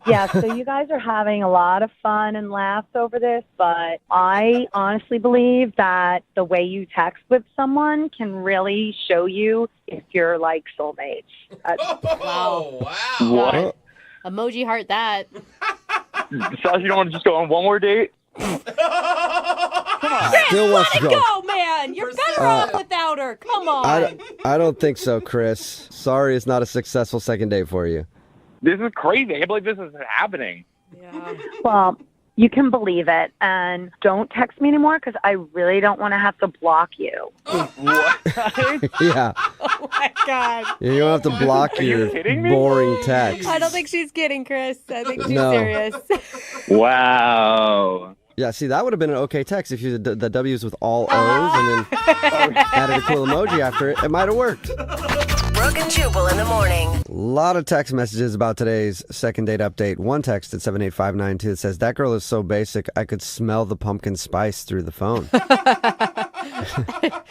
Yeah, so you guys are having a lot of fun and laughs over this, but I honestly believe that the way you text with someone can really show you if you're like soulmates. Oh, wow. What? Emoji heart that. Sasha, you don't want to just go on one more date? Still wants to go. Go, man. You're better off without her. Come on. I don't think so, Chris. Sorry, it's not a successful second date for you. This is crazy. I can't believe this is happening. Yeah. Well, you can believe it, and don't text me anymore because I really don't want to have to block you. What? Yeah. Oh, my God. You don't have to block Are you your kidding me? boring text. I don't think she's kidding, Chris. I think she's No. serious. Wow. Yeah, see, that would have been an okay text if you did the W's with all O's and then added a cool emoji after it. It might have worked. Brooke and Jubal in the morning. A lot of text messages about today's second date update. One text at 78592 that says, that girl is so basic, I could smell the pumpkin spice through the phone.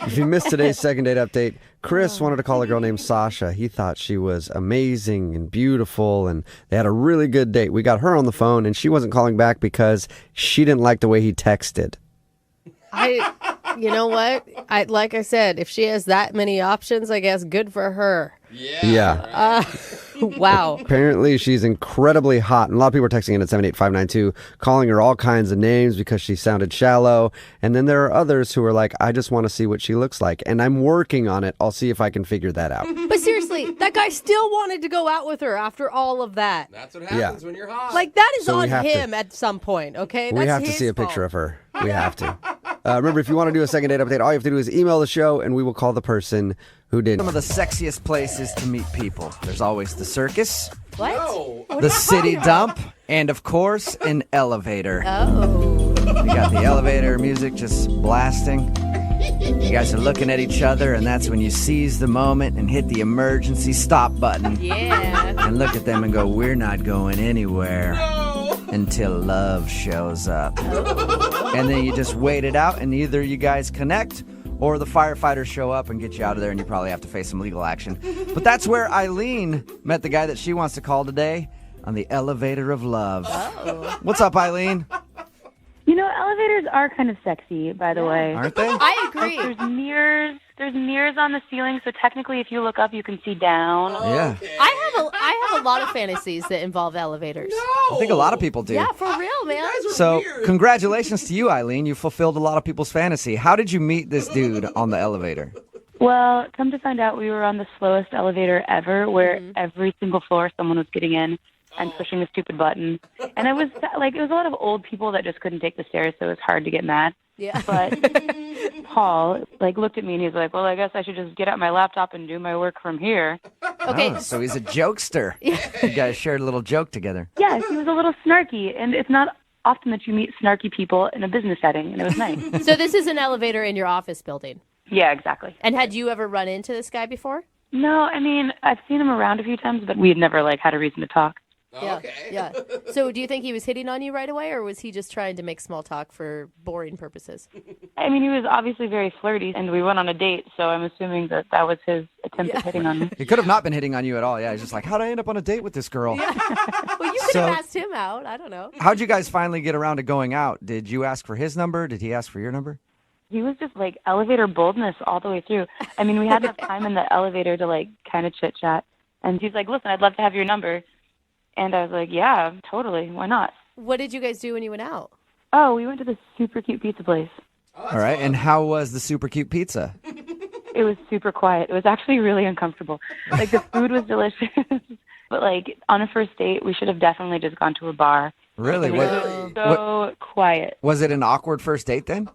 If you missed today's second date update, Chris wanted to call a girl named Sasha. He thought she was amazing and beautiful, and they had a really good date. We got her on the phone, and she wasn't calling back because she didn't like the way he texted. You know what? Like I said, if she has that many options, I guess good for her. Yeah. Wow. Apparently, she's incredibly hot. And a lot of people are texting in at 78592, calling her all kinds of names because she sounded shallow. And then there are others who are like, I just want to see what she looks like. And I'm working on it. I'll see if I can figure that out. But seriously, that guy still wanted to go out with her after all of that. That's what happens when you're hot. Like, that is So we on have him at some point, okay? We That's have to his see a fault. picture of her. We have to. Remember, if you want to do a second date update, all you have to do is email the show and we will call the person who did. Some of the sexiest places to meet people. There's always the circus, What? What the are you city talking dump, and of course, an elevator. Oh. We got the elevator music just blasting. You guys are looking at each other, and that's when you seize the moment and hit the emergency stop button. Yeah. And look at them and go, we're not going anywhere until love shows up. And then you just wait it out, and either you guys connect or the firefighters show up and get you out of there, and you probably have to face some legal action. But that's where Eileen met the guy that she wants to call today on the elevator of love. Oh. What's up, Eileen? You know, elevators are kind of sexy, by the way. Aren't they? I agree. Like, there's mirrors on the ceiling, so technically if you look up, you can see down. Yeah. I have a lot of fantasies that involve elevators. I think a lot of people do. Yeah, for real, man. So, congratulations to you, Eileen. You fulfilled a lot of people's fantasy. How did you meet this dude on the elevator? Well, come to find out, we were on the slowest elevator ever, where every single floor someone was getting in and pushing a stupid button. And it was like, it was a lot of old people that just couldn't take the stairs, so it was hard to get mad. Yeah. But Paul, looked at me and he's like, well, I guess I should just get out my laptop and do my work from here. Okay. Oh, so he's a jokester. You guys shared a little joke together. Yes, he was a little snarky, and it's not often that you meet snarky people in a business setting, and it was nice. So this is an elevator in your office building. Yeah, exactly. And had you ever run into this guy before? No, I mean, I've seen him around a few times, but we had never, had a reason to talk. Yeah, yeah. So do you think he was hitting on you right away, or was he just trying to make small talk for boring purposes? I mean, he was obviously very flirty, and we went on a date, so I'm assuming that was his attempt at hitting on me. He could have not been hitting on you at all. Yeah, he's just like, how'd I end up on a date with this girl? Yeah. Well, you could So- have asked him out. I don't know. How'd you guys finally get around to going out? Did you ask for his number? Did he ask for your number? He was just elevator boldness all the way through. I mean, we had enough time in the elevator to kind of chit chat. And he's like, listen, I'd love to have your number. And I was like, yeah, totally. Why not? What did you guys do when you went out? Oh, we went to this super cute pizza place. All right. And how was the super cute pizza? It was super quiet. It was actually really uncomfortable. The food was delicious. But on a first date, we should have definitely just gone to a bar. Really? It was so quiet. Was it an awkward first date then?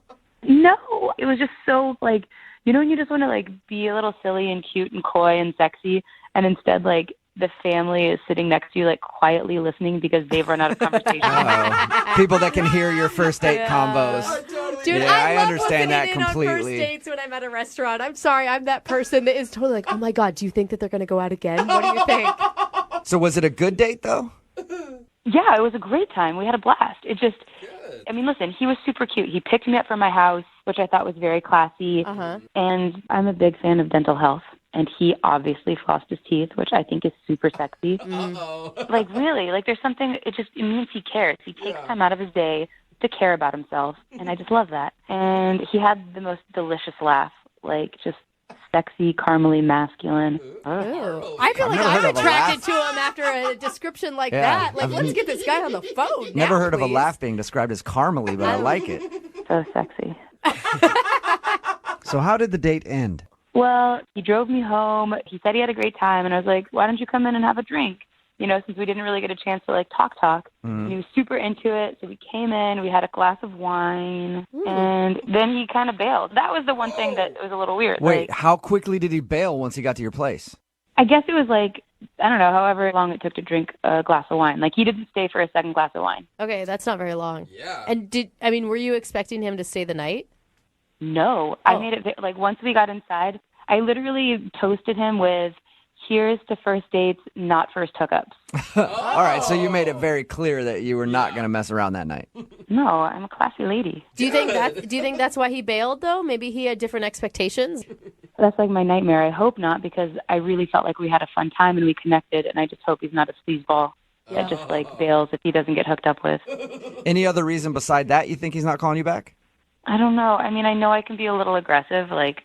No, it was just so when you just want to be a little silly and cute and coy and sexy, and instead the family is sitting next to you quietly listening because they've run out of conversation. People that can hear your first date combos. Dude, Yeah, I love understand that listening in completely. on first dates when I'm at a restaurant. I'm sorry, I'm that person that is totally oh my God, do you think that they're going to go out again? What do you think? So was it a good date though? Yeah, it was a great time. We had a blast. It just, I mean, listen, he was super cute. He picked me up from my house, which I thought was very classy. Uh-huh. And I'm a big fan of dental health. And he obviously flossed his teeth, which I think is super sexy. Really, there's something, it means he cares. He takes time out of his day to care about himself. And I just love that. And he had the most delicious laugh, just sexy, caramely, masculine. Ooh. I feel like never I'm heard of a attracted to him after a description like Yeah, that. Let's get this guy on the phone. Never now, heard of a please. laugh being described as caramely, but I like it. So sexy. So how did the date end? Well, he drove me home. He said he had a great time, and I was like, why don't you come in and have a drink? Since we didn't really get a chance to talk. And he was super into it, so we came in, we had a glass of wine, and then he kind of bailed. That was the one thing that was a little weird. Wait, how quickly did he bail once he got to your place? I guess it was I don't know, however long it took to drink a glass of wine. He didn't stay for a second glass of wine. Okay, that's not very long. Yeah. And were you expecting him to stay the night? No, I made it, once we got inside, I literally toasted him with, here's to first dates, not first hookups. All right, so you made it very clear that you were not going to mess around that night. No, I'm a classy lady. Do you think that's why he bailed though? Maybe he had different expectations? That's my nightmare. I hope not, because I really felt like we had a fun time and we connected, and I just hope he's not a sleazeball that just bails if he doesn't get hooked up with. Any other reason beside that you think he's not calling you back? I don't know. I mean, I know I can be a little aggressive, like,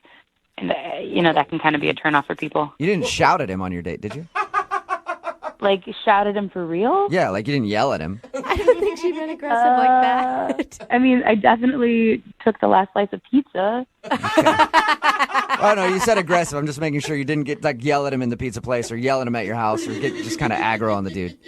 and that can kind of be a turnoff for people. You didn't shout at him on your date, did you? Like, shout at him for real? Yeah, like you didn't yell at him. I don't think she meant aggressive like that. I mean, I definitely took the last slice of pizza. Oh, no, you said aggressive. I'm just making sure you didn't get, yell at him in the pizza place or yell at him at your house or get just kind of aggro on the dude.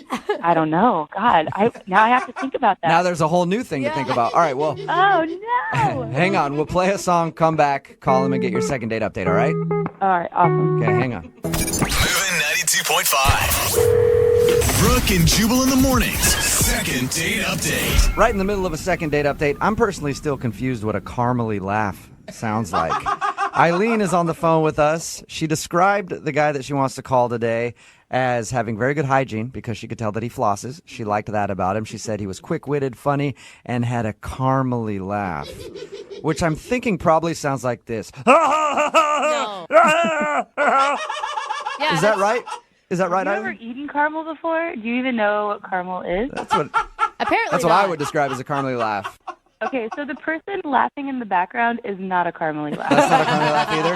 I don't know. God, now I have to think about that. Now there's a whole new thing to think about. All right, well. Oh, no. Hang on. We'll play a song, come back, call him, and get your second date update, all right? All right, awesome. Okay, hang on. Moving 92.5. Brooke and Jubal in the mornings. Second date update. Right in the middle of a second date update, I'm personally still confused what a caramely laugh sounds like. Eileen is on the phone with us. She described the guy that she wants to call today as having very good hygiene because she could tell that he flosses. She liked that about him. She said he was quick-witted, funny, and had a caramely laugh, which I'm thinking probably sounds like this. No. Is that right? Is that right, Have you Eileen? ever eaten caramel before? Do you even know what caramel is? Apparently That's what I would describe as a caramely laugh. Okay, so the person laughing in the background is not a caramely laugh. That's not a caramely laugh either?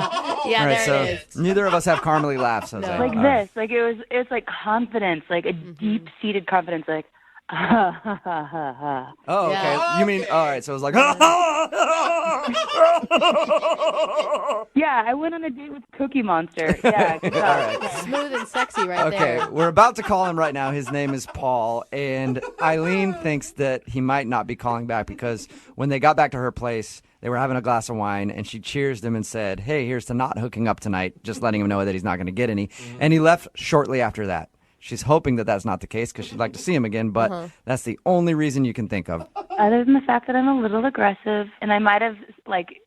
Yeah, All right, there so it is. neither of us have caramely laughs, Jose. Like All this. right. Like it's like confidence, like a deep-seated confidence, like Oh, okay. Yeah. You mean, all right, so it was like, yeah, I went on a date with Cookie Monster. Yeah. all right. Smooth and sexy right Okay, there. we're about to call him right now. His name is Paul, and Eileen thinks that he might not be calling back because when they got back to her place, they were having a glass of wine, and she cheersed him and said, hey, here's to not hooking up tonight, just letting him know that he's not going to get any. And he left shortly after that. She's hoping that that's not the case because she'd like to see him again, but that's the only reason you can think of. Other than the fact that I'm a little aggressive, and I might have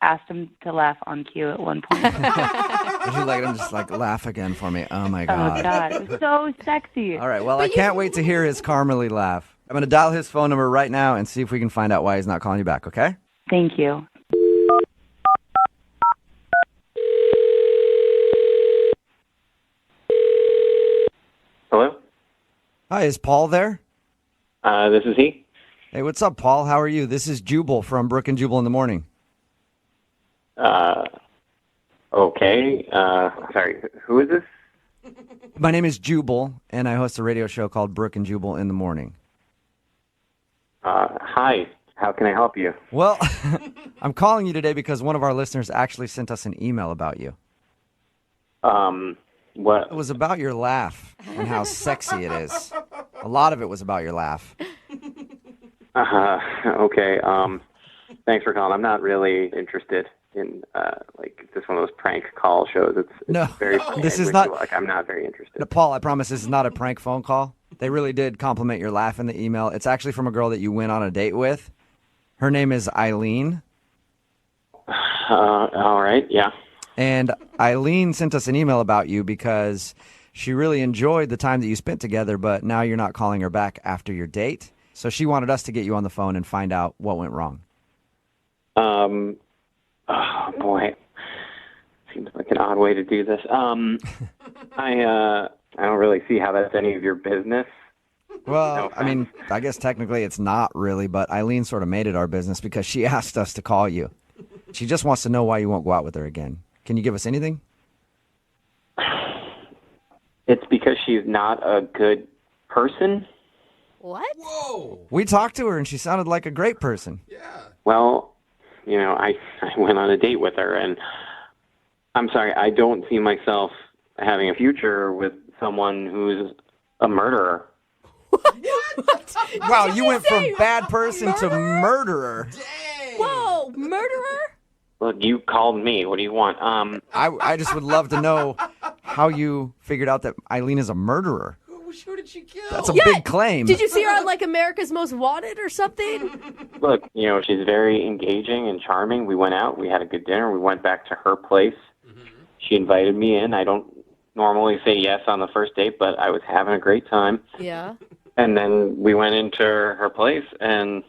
asked him to laugh on cue at one point. Would you like him just laugh again for me? Oh, my God. Oh God, it was so sexy. All right, well, I can't wait to hear his caramely laugh. I'm going to dial his phone number right now and see if we can find out why he's not calling you back, okay? Thank you. Hello? Hi, is Paul there? This is he. Hey, what's up, Paul? How are you? This is Jubal from Brooke and Jubal in the morning. Okay. Sorry, who is this? My name is Jubal, and I host a radio show called Brooke and Jubal in the morning. Hi. How can I help you? Well, I'm calling you today because one of our listeners actually sent us an email about you. What? It was about your laugh and how sexy it is. A lot of it was about your laugh. Okay. Thanks for calling. I'm not really interested in just one of those prank call shows. It's very. This is not. I'm not very interested. Paul, I promise this is not a prank phone call. They really did compliment your laugh in the email. It's actually from a girl that you went on a date with. Her name is Eileen. All right. Yeah. And Eileen sent us an email about you because she really enjoyed the time that you spent together, but now you're not calling her back after your date. So she wanted us to get you on the phone and find out what went wrong. Oh, boy. Seems like an odd way to do this. I don't really see how that's any of your business. Well, I mean, I guess technically it's not really, but Eileen sort of made it our business because she asked us to call you. She just wants to know why you won't go out with her again. Can you give us anything? It's because she's not a good person. What? Whoa. We talked to her and she sounded like a great person. Well, I went on a date with her, and I'm sorry, I don't see myself having a future with someone who's a murderer. Wow, you went from bad person to murderer. Whoa, murderer? Look, you called me. What do you want? I just would love to know how you figured out that Eileen is a murderer. Who did she kill? That's a big claim. Did you see her on America's Most Wanted or something? Look, she's very engaging and charming. We went out. We had a good dinner. We went back to her place. She invited me in. I don't normally say yes on the first date, but I was having a great time. Yeah. And then we went into her place, and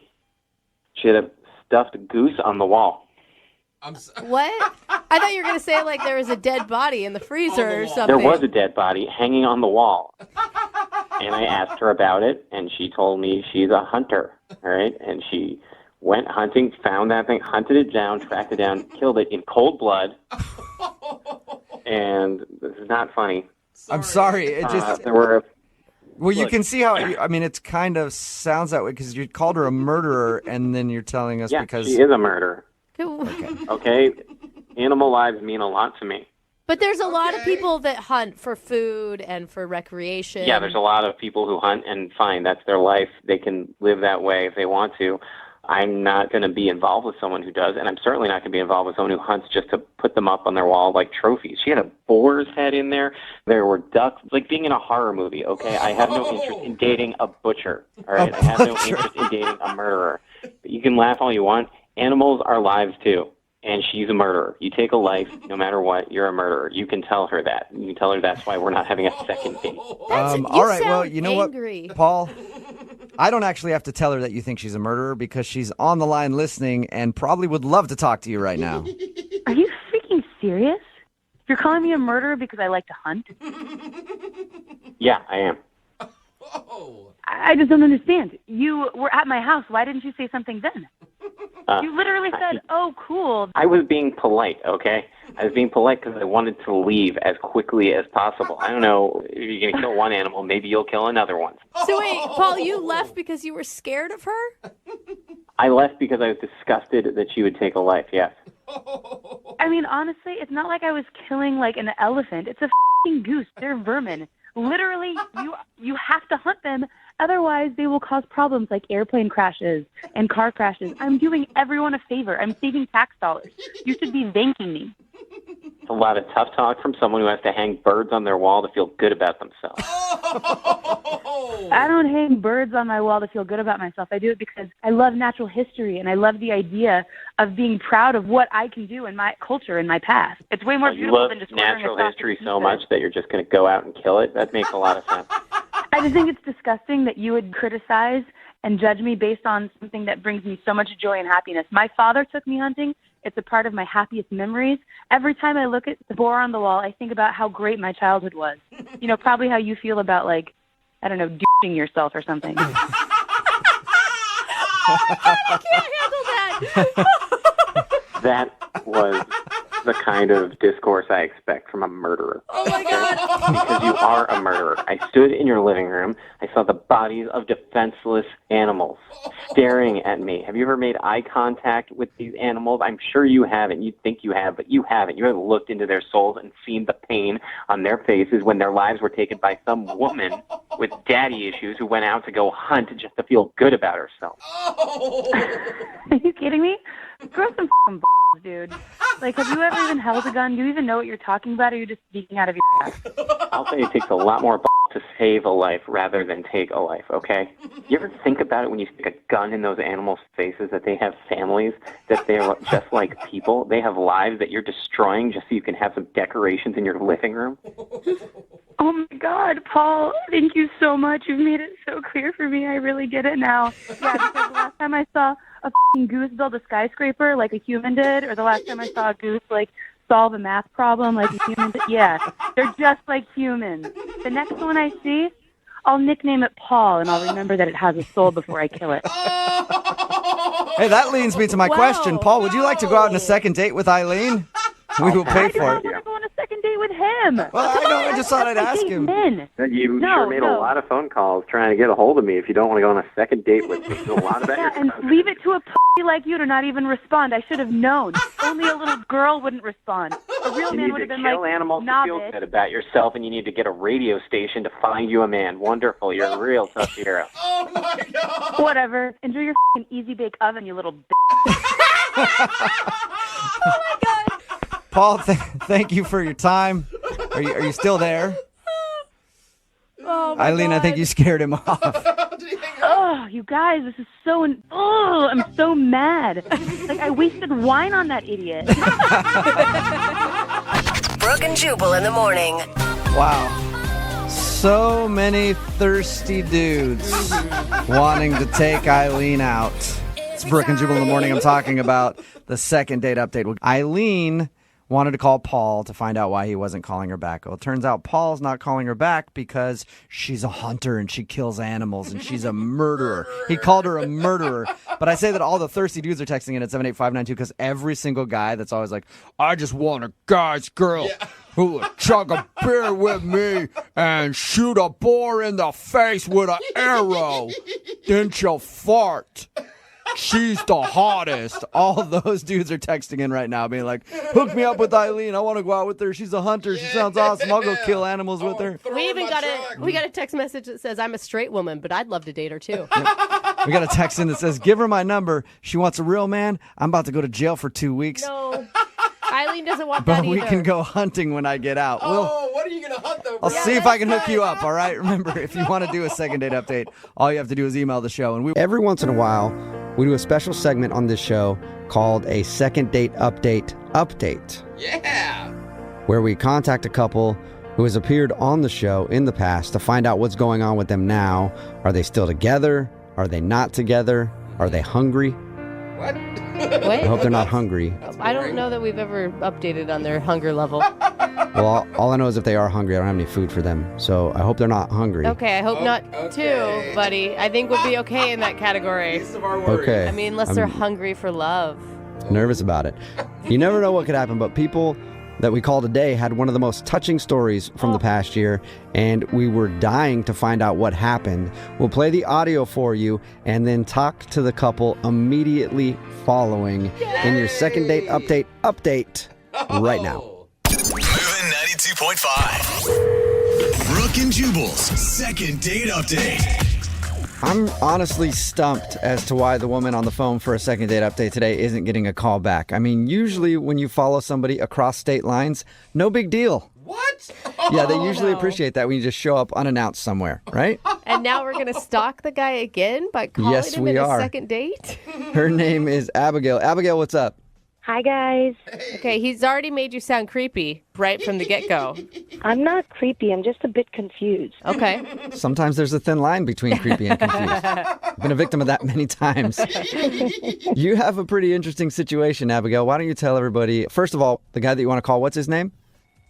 she had a stuffed goose on the wall. What? I thought you were going to say there was a dead body in the freezer or something. There was a dead body hanging on the wall. And I asked her about it, and she told me she's a hunter, all right? And she went hunting, found that thing, hunted it down, tracked it down, killed it in cold blood. And this is not funny. I'm sorry. It just there were. Well, you can see how, I mean, it kind of sounds that way because you called her a murderer, and then you're telling us because... she is a murderer. Okay? Animal lives mean a lot to me. But there's a lot of people that hunt for food and for recreation. Yeah, there's a lot of people who hunt, and fine, that's their life. They can live that way if they want to. I'm not going to be involved with someone who does, and I'm certainly not going to be involved with someone who hunts just to put them up on their wall like trophies. She had a boar's head in there. There were ducks. It's like being in a horror movie, okay? I have no interest in dating a butcher, all right? I have no interest in dating a murderer. But you can laugh all you want. Animals are lives, too, and she's a murderer. You take a life, no matter what, you're a murderer. You can tell her that. You can tell her that's why we're not having a second date. All right, well, you know angry. What, Paul? I don't actually have to tell her that you think she's a murderer because she's on the line listening and probably would love to talk to you right now. Are you freaking serious? You're calling me a murderer because I like to hunt? Yeah, I am. I just don't understand. You were at my house. Why didn't you say something then? You literally said, oh, cool. I was being polite, okay? I was being polite because I wanted to leave as quickly as possible. I don't know, if you're going to kill one animal, maybe you'll kill another one. So wait, Paul, you left because you were scared of her? I left because I was disgusted that she would take a life, yes. I mean, honestly, it's not like I was killing, like, an elephant. It's a f***ing goose. They're vermin. Literally, you have to hunt them. Otherwise, they will cause problems like airplane crashes and car crashes. I'm doing everyone a favor. I'm saving tax dollars. You should be thanking me. It's a lot of tough talk from someone who has to hang birds on their wall to feel good about themselves. I don't hang birds on my wall to feel good about myself. I do it because I love natural history, and I love the idea of being proud of what I can do in my culture and my past. It's way more beautiful than just ordering natural a sausage history pizza. so much that you're just going to go out and kill it. That makes a lot of sense. I just think it's disgusting that you would criticize and judge me based on something that brings me so much joy and happiness. My father took me hunting. It's a part of my happiest memories. Every time I look at the boar on the wall, I think about how great my childhood was. You know, probably how you feel about, like, I don't know, douching yourself or something. I can't handle that. That was the kind of discourse I expect from a murderer. Oh, my God. Because you are a murderer. I stood in your living room. I saw the bodies of defenseless animals staring at me. Have you ever made eye contact with these animals? I'm sure you haven't. You think you have, but you haven't. You haven't looked into their souls and seen the pain on their faces when their lives were taken by some woman with daddy issues who went out to go hunt just to feel good about herself. Are you kidding me? Grow some f***ing balls, dude. Like, have you ever even held a gun? Do you even know what you're talking about, or are you just speaking out of your ass? I'll say it takes a lot more to save a life rather than take a life, okay? You ever think about it when you stick a gun in those animals' faces, that they have families, that they're just like people? They have lives that you're destroying just so you can have some decorations in your living room? Oh, my God, Paul, thank you so much. You've made it so clear for me. I really get it now. Yeah, because the last time I saw a f***ing goose build a skyscraper like a human did, or the last time I saw a goose, like, solve a math problem like a human did, yeah, they're just like humans. The next one I see, I'll nickname it Paul, and I'll remember that it has a soul before I kill it. Hey, that leads me to my question. Paul, would you like to go out on a second date with Eileen? We will pay for it. I want to go on a second date with him. Well, I know. I just thought I'd ask him. You sure made a lot of phone calls trying to get a hold of me if you don't want to go on a second date with me. There's a lot about Yeah, and leave it to a pussy like you to not even respond. I should have known. Only a little girl wouldn't respond. A real You man need would to have been kill like, animals to nah, feel bitch. good about yourself, and you need to get a radio station to find you a man. Wonderful. You're a real tough hero. Whatever. Enjoy your f***ing easy bake oven, you little bitch. Paul, thank you for your time. Are you still there? Oh, my Eileen, God. I think you scared him off. Oh, you guys, this is so... Oh, I'm so mad. Like, I wasted wine on that idiot. Brooke and Jubal in the morning. Wow. So many thirsty dudes wanting to take Eileen out. It's Brooke and Jubal in the morning. I'm talking about the second date update. Eileen wanted to call Paul to find out why he wasn't calling her back. Well, it turns out Paul's not calling her back because she's a hunter and she kills animals and she's a murderer. He called her a murderer. But I say that all the thirsty dudes are texting in at 78592 because every single guy that's always like, I just want a guy's girl who will chug a beer with me and shoot a boar in the face with an arrow. Then she'll fart. She's the hottest. All those dudes are texting in right now being like, hook me up with Eileen. I want to go out with her. She's a hunter. She sounds awesome. I'll go kill animals with her. We even got a text message that says, I'm a straight woman, but I'd love to date her too. We got a text in that says, give her my number. She wants a real man. I'm about to go to jail for 2 weeks. No. Eileen doesn't want that But either. we can go hunting when I get out. What are you going to hunt, though? I'll see if I can hook you up, all right? Remember, if you want to do a second date update, all you have to do is email the show. And every once in a while, we do a special segment on this show called a second date update. Yeah. Where we contact a couple who has appeared on the show in the past to find out what's going on with them now. Are they still together? Are they not together? Are they hungry? What? I hope they're not hungry. I don't know that we've ever updated on their hunger level. Well, all I know is if they are hungry, I don't have any food for them. So I hope they're not hungry. Okay, I hope not too, buddy. I think we'll be okay in that category. Okay. I mean, unless they're hungry for love. Nervous about it. You never know what could happen, but people that we call today had one of the most touching stories from the past year, and we were dying to find out what happened. We'll play the audio for you and then talk to the couple immediately following in your second date update right now. Moving 92.5. Brooke and Jubal's second date update. I'm honestly stumped as to why the woman on the phone for a second date update today isn't getting a call back. I mean, usually when you follow somebody across state lines, no big deal. What? Yeah, they usually appreciate that when you just show up unannounced somewhere, right? And now we're going to stalk the guy again by calling him in a second date? Her name is Abigail. Abigail, what's up? Hi, guys. Okay, he's already made you sound creepy right from the get-go. I'm not creepy. I'm just a bit confused. Okay. Sometimes there's a thin line between creepy and confused. I've been a victim of that many times. You have a pretty interesting situation, Abigail. Why don't you tell everybody, first of all, the guy that you want to call, what's his name?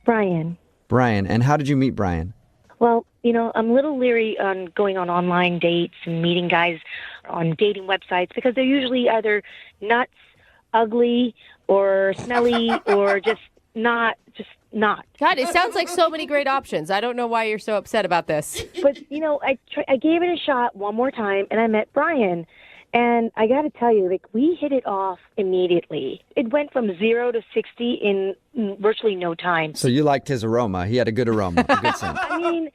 Brian. Brian. And how did you meet Brian? Well, I'm a little leery on going on online dates and meeting guys on dating websites because they're usually either nuts, ugly, or smelly, or just not. God, it sounds like so many great options. I don't know why you're so upset about this. But, I gave it a shot one more time, and I met Brian. And I got to tell you, we hit it off immediately. It went from 0 to 60 in virtually no time. So you liked his aroma. He had a good aroma, a good scent. I mean,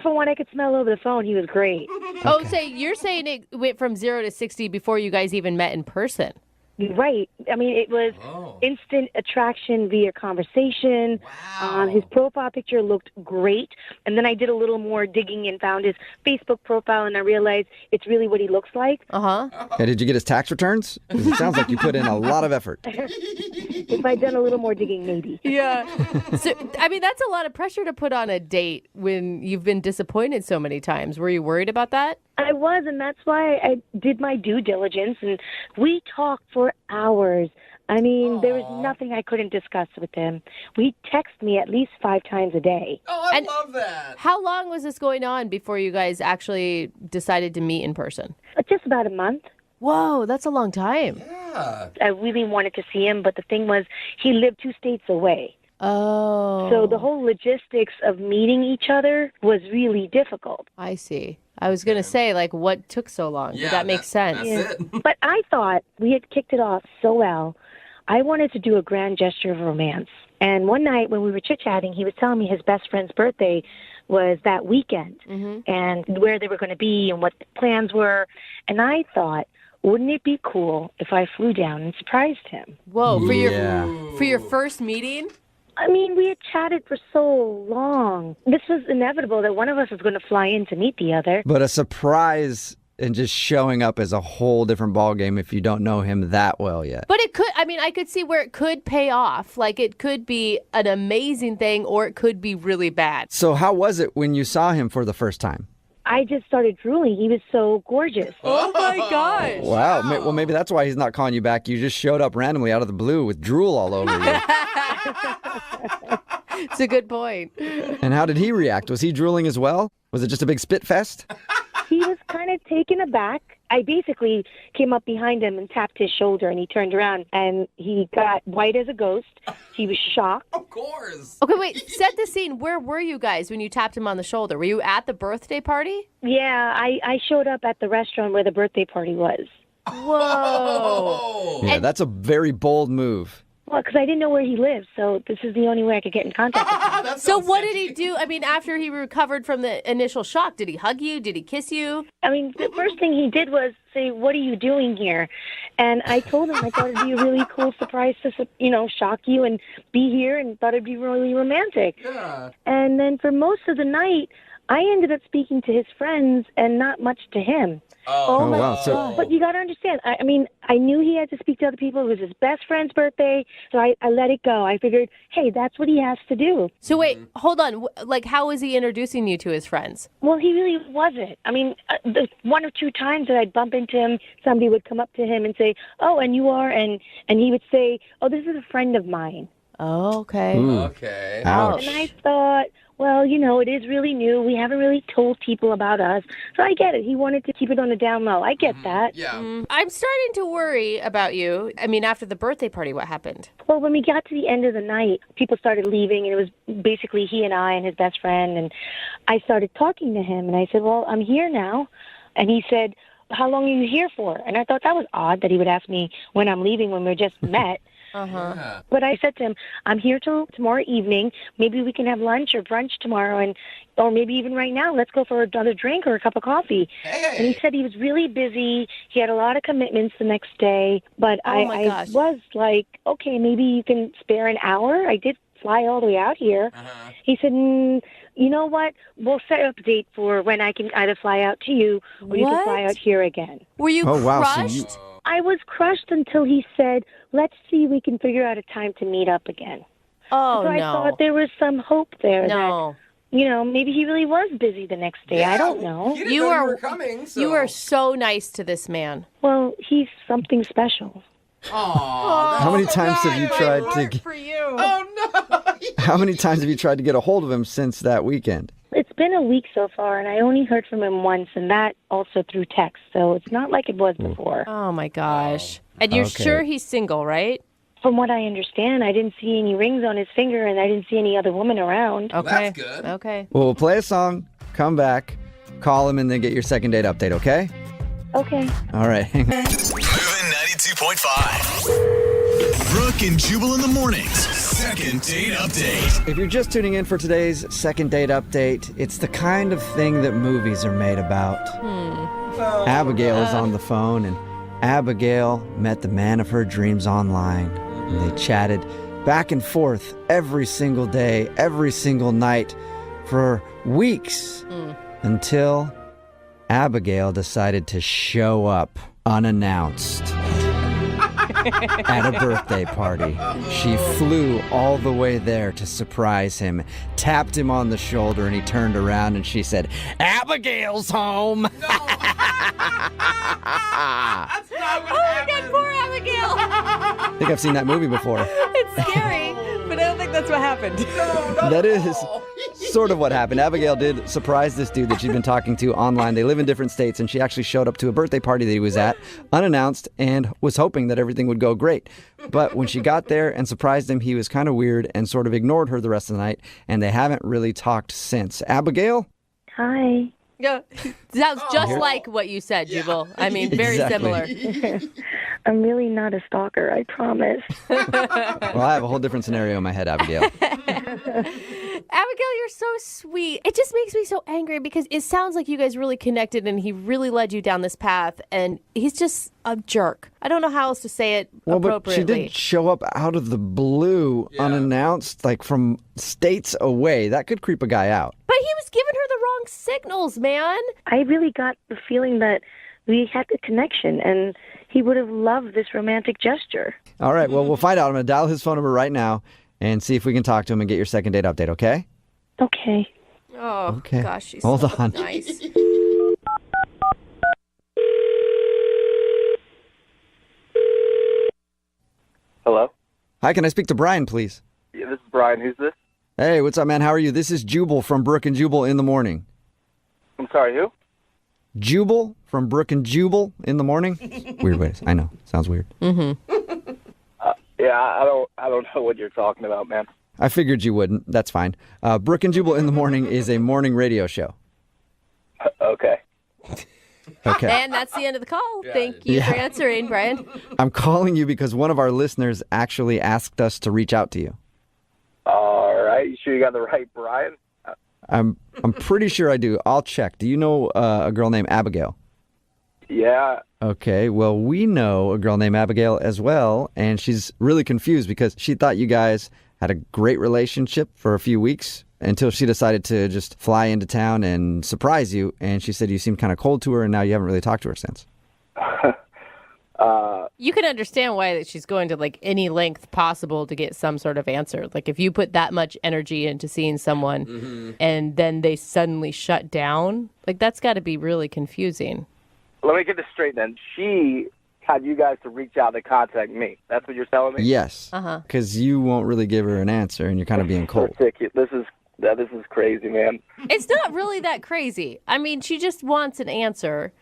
from what I could smell over the phone, he was great. Oh, so you're saying it went from 0 to 60 before you guys even met in person? Right. I mean, it was instant attraction via conversation. Wow. His profile picture looked great. And then I did a little more digging and found his Facebook profile, and I realized it's really what he looks like. Uh-huh. Okay, did you get his tax returns? Because it sounds like you put in a lot of effort. If I'd done a little more digging, maybe. Yeah. So, I mean, that's a lot of pressure to put on a date when you've been disappointed so many times. Were you worried about that? I was, and that's why I did my due diligence, and we talked for hours. I mean, there was nothing I couldn't discuss with him. He'd text me at least 5 times a day. Oh, I love that. How long was this going on before you guys actually decided to meet in person? Just about a month. Whoa, that's a long time. Yeah. I really wanted to see him, but the thing was, he lived 2 states away. Oh. So the whole logistics of meeting each other was really difficult. I see. I was going to say, what took so long? Yeah, that makes sense. That's it. But I thought we had kicked it off so well. I wanted to do a grand gesture of romance. And one night when we were chit-chatting, he was telling me his best friend's birthday was that weekend and where they were going to be and what the plans were. And I thought, wouldn't it be cool if I flew down and surprised him? Whoa, for your first meeting? I mean, we had chatted for so long. This was inevitable that one of us was going to fly in to meet the other. But a surprise and just showing up is a whole different ballgame if you don't know him that well yet. But it could, I could see where it could pay off. It could be an amazing thing or it could be really bad. So how was it when you saw him for the first time? I just started drooling. He was so gorgeous. Oh, my gosh. Wow. Well, maybe that's why he's not calling you back. You just showed up randomly out of the blue with drool all over you. It's a good point. And how did he react? Was he drooling as well? Was it just a big spit fest? He was kind of taken aback. I basically came up behind him and tapped his shoulder, and he turned around, and he got white as a ghost. He was shocked. Of course. Okay, wait. Set the scene. Where were you guys when you tapped him on the shoulder? Were you at the birthday party? Yeah, I showed up at the restaurant where the birthday party was. Whoa. Yeah, that's a very bold move. Well, because I didn't know where he lived, so this is the only way I could get in contact with him. So what did he do? I mean, after he recovered from the initial shock, did he hug you? Did he kiss you? I mean, the first thing he did was say, "What are you doing here?" And I told him I thought it'd be a really cool surprise to, shock you and be here, and thought it'd be really romantic. Yeah. And then for most of the night, I ended up speaking to his friends and not much to him. Oh, my wow. God. But you got to understand, I mean, I knew he had to speak to other people. It was his best friend's birthday, so I let it go. I figured, hey, that's what he has to do. So wait, hold on. Like, how was he introducing you to his friends? Well, he really wasn't. I mean, the one or two times that I'd bump into him, somebody would come up to him and say, "Oh, and you are?" And he would say, "Oh, this is a friend of mine." Oh, okay. Okay. Ouch. And I thought, well, it is really new. We haven't really told people about us. So I get it. He wanted to keep it on the down low. I get that. Yeah. I'm starting to worry about you. I mean, after the birthday party, what happened? Well, when we got to the end of the night, people started leaving, and it was basically he and I and his best friend. And I started talking to him, and I said, well, I'm here now. And he said, how long are you here for? And I thought that was odd that he would ask me when I'm leaving when we just met. Uh-huh. Yeah. But I said to him, I'm here till tomorrow evening. Maybe we can have lunch or brunch tomorrow, or maybe even right now. Let's go for another drink or a cup of coffee. Hey. And he said he was really busy. He had a lot of commitments the next day. But my I gosh. was like, okay, maybe you can spare an hour. I did fly all the way out here. Uh-huh. He said, you know what? We'll set up a date for when I can either fly out to you or you can fly What? out here again. Were you Oh, wow, so crushed? you- I was crushed until he said, let's see if we can figure out a time to meet up again. Oh, So I no. thought there was some hope there No. that, maybe he really was busy the next day. I don't know. He didn't You know are- you were coming. So. You are so nice to this man. Well, he's something special. Aw, How many that's times so have you nice. tried to Heart get- for you. Oh no. How many times have you tried to get a hold of him since that weekend? It's been a week so far, and I only heard from him once, and that also through text. So it's not like it was before. Oh, my gosh. And you're Okay. sure he's single, right? From what I understand, I didn't see any rings on his finger, and I didn't see any other woman around. Okay. That's good. Okay. Well, we'll play a song, come back, call him, and then get your second date update, okay? Okay. All right. hang on. Moving 92.5. Brooke and Jubal in the mornings. Second date update. If you're just tuning in for today's second date update, it's the kind of thing that movies are made about. Abigail is on the phone, and Abigail met the man of her dreams online. And they chatted back and forth every single day, every single night for weeks until Abigail decided to show up unannounced at a birthday party. She flew all the way there to surprise him, tapped him on the shoulder, and he turned around and she said, Abigail's home. That's not what Oh, my happened. God, poor Abigail. I think I've seen that movie before. It's scary, but I don't think that's what happened. That is sort of what happened. Abigail did surprise this dude that she'd been talking to online. They live in different states, and she actually showed up to a birthday party that he was at, unannounced, and was hoping that everything would go great. But when she got there and surprised him, he was kind of weird and sort of ignored her the rest of the night, and they haven't really talked since. Abigail? Hi. Yeah. Sounds just like what you said, Jubal. I mean, very Exactly. similar. I'm really not a stalker, I promise. Well, I have a whole different scenario in my head, Abigail. Abigail, you're so sweet. It just makes me so angry because it sounds like you guys really connected and he really led you down this path, and he's just a jerk. I don't know how else to say it Well, but appropriately. she did show up out of the blue, unannounced, like from states away. That could creep a guy out. But he was giving her the wrong signals, man. I really got the feeling that we had a connection, and he would have loved this romantic gesture. All right, well, we'll find out. I'm going to dial his phone number right now and see if we can talk to him and get your second date update, okay? Okay. Oh, Okay. gosh, she's Hold so on. nice. Hello? Hi, can I speak to Brian, please? Brian. Who's this? Hey, what's up, man? How are you? This is Jubal from Brooke and Jubal in the morning. I'm sorry, who? Jubal from Brooke and Jubal in the morning. Weird ways. I know. Sounds weird. Mm-hmm. Yeah, I don't know what you're talking about, man. I figured you wouldn't. That's fine. Brooke and Jubal in the morning is a morning radio show. Okay. Okay. And that's the end of the call. Thank you for answering, Brian. I'm calling you because one of our listeners actually asked us to reach out to you. All right. You sure you got the right Brian? I'm pretty sure I do. I'll check. Do you know a girl named Abigail? Yeah. Okay. Well, we know a girl named Abigail as well, and she's really confused because she thought you guys had a great relationship for a few weeks until she decided to just fly into town and surprise you, and she said you seemed kind of cold to her, and now you haven't really talked to her since. You can understand why that she's going to like any length possible to get some sort of answer. Like if you put that much energy into seeing someone and then they suddenly shut down, like that's got to be really confusing. Let me get this straight then. She had you guys to reach out to contact me. That's what you're telling me? Yes. Because you won't really give her an answer, and you're kind of being cold. Ridiculous. This is crazy, man. It's not really that crazy. I mean, she just wants an answer.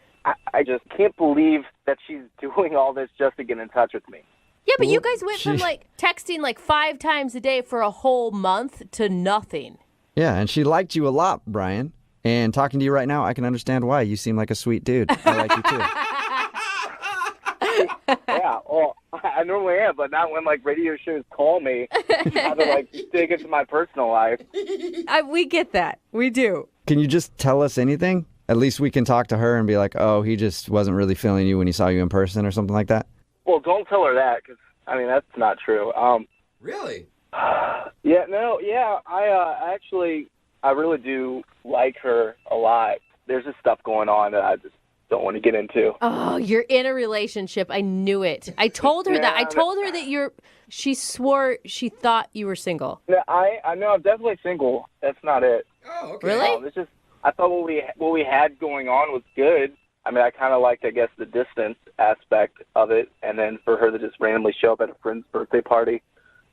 I just can't believe that she's doing all this just to get in touch with me. Yeah, but you guys went from like texting like 5 times a day for a whole month to nothing. Yeah, and she liked you a lot, Brian. And talking to you right now, I can understand why. You seem like a sweet dude. I like you too. Yeah, well, I normally am, but not when like radio shows call me. I have to like dig into my personal life. We get that. We do. Can you just tell us anything? At least we can talk to her and be like, oh, he just wasn't really feeling you when he saw you in person or something like that? Well, don't tell her that, because, I mean, that's not true. Really? Yeah, no, yeah, I really do like her a lot. There's just stuff going on that I just don't want to get into. Oh, you're in a relationship. I knew it. I told her that. I told her that she swore she thought you were single. No, I know I'm definitely single. That's not it. Oh, okay. Really? It's just, I thought what we had going on was good. I mean, I kind of liked, I guess, the distance aspect of it, and then for her to just randomly show up at a friend's birthday party,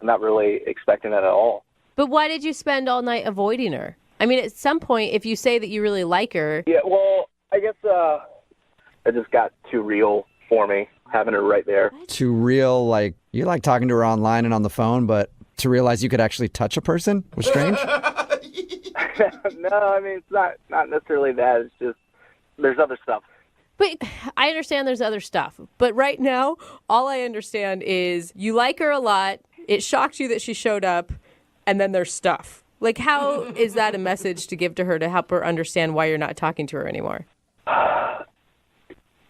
I'm not really expecting that at all. But why did you spend all night avoiding her? I mean, at some point, if you say that you really like her... Yeah, well, I guess it just got too real for me, having her right there. Too real, like, you like talking to her online and on the phone, but to realize you could actually touch a person was strange? No, I mean, it's not necessarily that. It's just, there's other stuff. But I understand there's other stuff. But right now, all I understand is you like her a lot. It shocked you that she showed up, and then there's stuff. Like, how is that a message to give to her to help her understand why you're not talking to her anymore?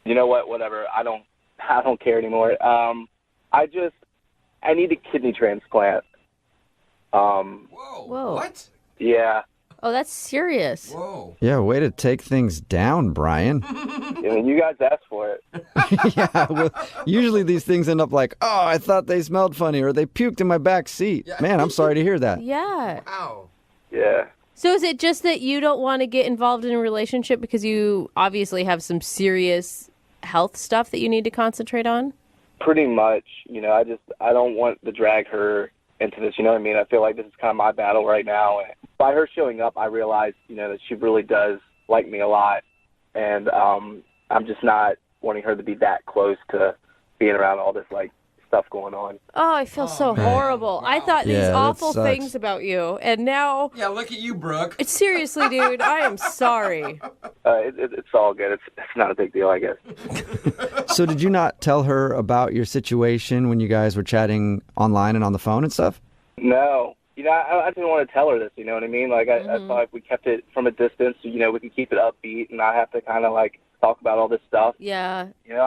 You know what? Whatever. I don't care anymore. I need a kidney transplant. Whoa. What? Yeah. Oh, that's serious. Whoa. Yeah, way to take things down, Brian. I mean, you guys asked for it. Yeah, well, usually these things end up like, oh, I thought they smelled funny, or they puked in my back seat. Yeah. Man, I'm sorry to hear that. Yeah. Wow. Yeah. So is it just that you don't want to get involved in a relationship because you obviously have some serious health stuff that you need to concentrate on? Pretty much. You know, I don't want to drag her into this, you know what I mean? I feel like this is kind of my battle right now. And by her showing up, I realized, you know, that she really does like me a lot. And I'm just not wanting her to be that close to being around all this, like, stuff going on. Oh, I feel so horrible. I thought these awful sucks. things about you, and now... Yeah, look at you, Brooke. Seriously, dude, I am sorry. It's all good. It's not a big deal, I guess. So did you not tell her about your situation when you guys were chatting online and on the phone and stuff? No. You know, I didn't want to tell her this, you know what I mean? Like, I thought if we kept it from a distance, you know, we could keep it upbeat and not have to kind of, like, talk about all this stuff. Yeah. You know,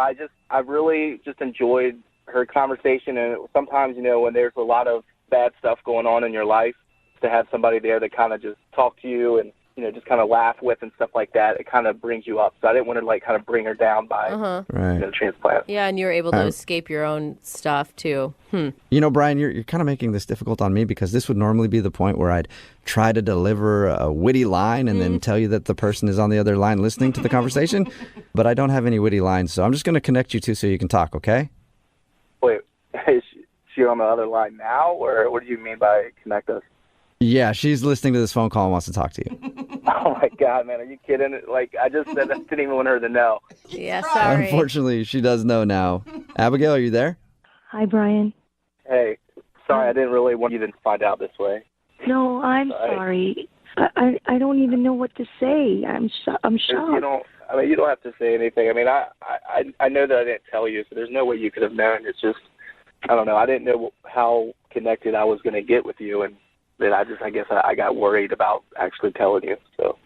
I really just enjoyed her conversation, and sometimes, you know, when there's a lot of bad stuff going on in your life, to have somebody there that kind of just talk to you and, you know, just kind of laugh with and stuff like that, it kind of brings you up. So I didn't want to, like, kind of bring her down by, you know, transplant. Yeah, and you were able to escape your own stuff, too. You know, Brian, you're kind of making this difficult on me because this would normally be the point where I'd try to deliver a witty line and then tell you that the person is on the other line listening to the conversation. But I don't have any witty lines, so I'm just going to connect you two so you can talk, okay? Wait, she on the other line now, or what do you mean by connect us? Yeah, she's listening to this phone call and wants to talk to you. Oh my God, man, are you kidding? Like, I just said that, didn't even want her to know. Yeah, sorry. Unfortunately, she does know now. Abigail, are you there? Hi, Brian. Hey, sorry, I didn't really want you to find out this way. No, I'm sorry. I don't even know what to say. I'm shocked. You don't have to say anything. I mean, I know that I didn't tell you, so there's no way you could have known. It's just, I don't know. I didn't know how connected I was going to get with you, and then I guess I got worried about actually telling you. So.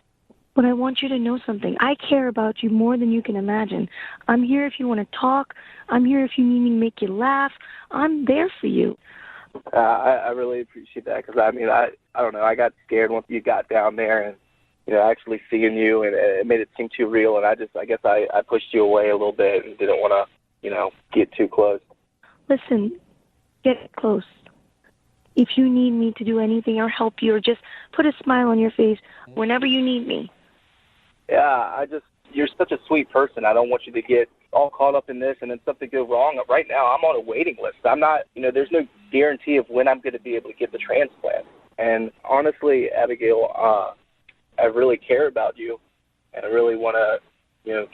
But I want you to know something. I care about you more than you can imagine. I'm here if you want to talk. I'm here if you need me to make you laugh. I'm there for you. I really appreciate that because, I mean, I don't know. I got scared once you got down there and, actually seeing you, and it made it seem too real. And I guess I pushed you away a little bit and didn't want to, get too close. Listen, get close. If you need me to do anything or help you or just put a smile on your face whenever you need me. Yeah, you're such a sweet person. I don't want you to get all caught up in this and then something go wrong. Right now, I'm on a waiting list. I'm not, there's no guarantee of when I'm going to be able to get the transplant. And honestly, Abigail, I really care about you, and I really want to,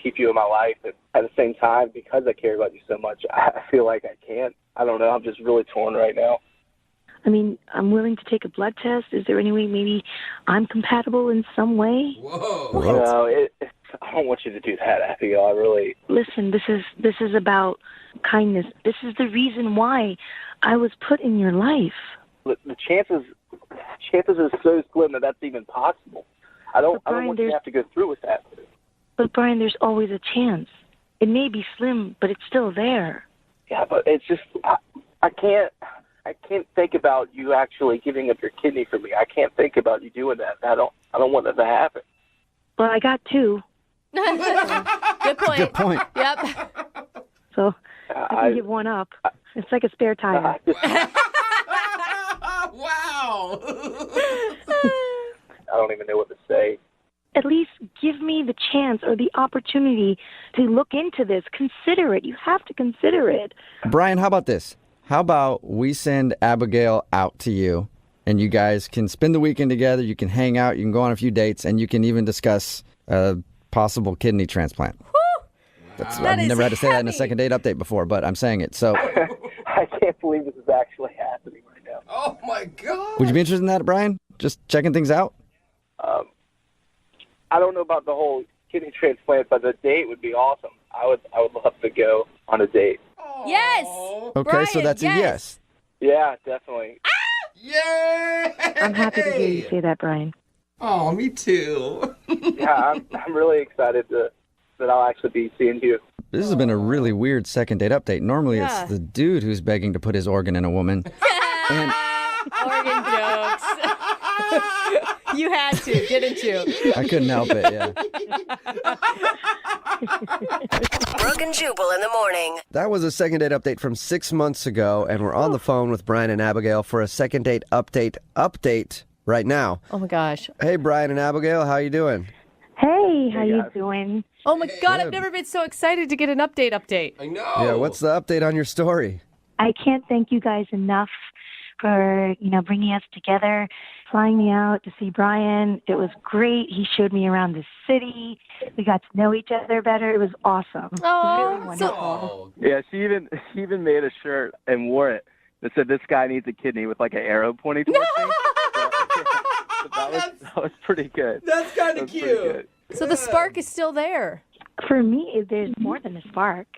keep you in my life. And at the same time, because I care about you so much, I feel like I can't. I don't know. I'm just really torn right now. I mean, I'm willing to take a blood test. Is there any way maybe I'm compatible in some way? Whoa. No, I don't want you to do that, Abigail. I really... Listen, this is about kindness. This is the reason why I was put in your life. The chances are so slim that that's even possible. I don't want you to have to go through with that. But Brian, there's always a chance. It may be slim, but it's still there. Yeah, but it's just I can't think about you actually giving up your kidney for me. I can't think about you doing that. I don't want that to happen. Well, I got two. Good point. Good point. Yep. So I can give one up. It's like a spare tire. Wow. I don't even know what to say. At least give me the chance or the opportunity to look into this. Consider it. You have to consider it. Brian, how about this? How about we send Abigail out to you, and you guys can spend the weekend together, you can hang out, you can go on a few dates, and you can even discuss a possible kidney transplant. I've never had to say that in a second date update before, but I'm saying it. So I can't believe this is actually happening right now. Oh, my God. Would you be interested in that, Brian? Just checking things out? I don't know about the whole kidney transplant, but the date would be awesome. I would love to go on a date. Yes. Okay, Brian, so that's a yes. Yeah, definitely. Yay! I'm happy to hear you say that, Brian. Oh, me too. Yeah, I'm really excited that I'll actually be seeing you. This has been a really weird second date update. Normally it's the dude who's begging to put his organ in a woman. And Organ jokes. You had to, didn't you? I couldn't help it, yeah. Brooke and Jubal in the morning. That was a second date update from 6 months ago, and we're on the phone with Brian and Abigail for a second date update right now. Oh, my gosh. Hey, Brian and Abigail, how you doing? Hey, how you doing? Oh, my God, I've never been so excited to get an update. I know. Yeah, what's the update on your story? I can't thank you guys enough for, bringing us together, flying me out to see Brian. It was great. He showed me around the city. We got to know each other better. It was awesome. Oh, really wonderful. Yeah, she even made a shirt and wore it that said, "This guy needs a kidney," with like an arrow pointing towards me. That was pretty good. That's kind of cute. So the spark is still there. For me, there's more than a spark.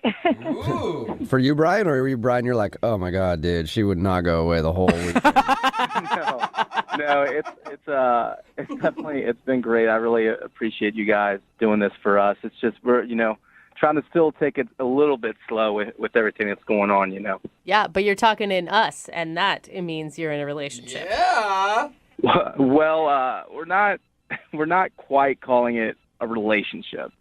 Ooh. For you, Brian, or were you, Brian, you're like, oh my God, dude, she would not go away the whole week. No, it's definitely, it's been great. I really appreciate you guys doing this for us. It's just, we're, trying to still take it a little bit slow with everything that's going on, Yeah, but you're talking in us, and that it means you're in a relationship. Yeah. Well, we're not quite calling it a relationship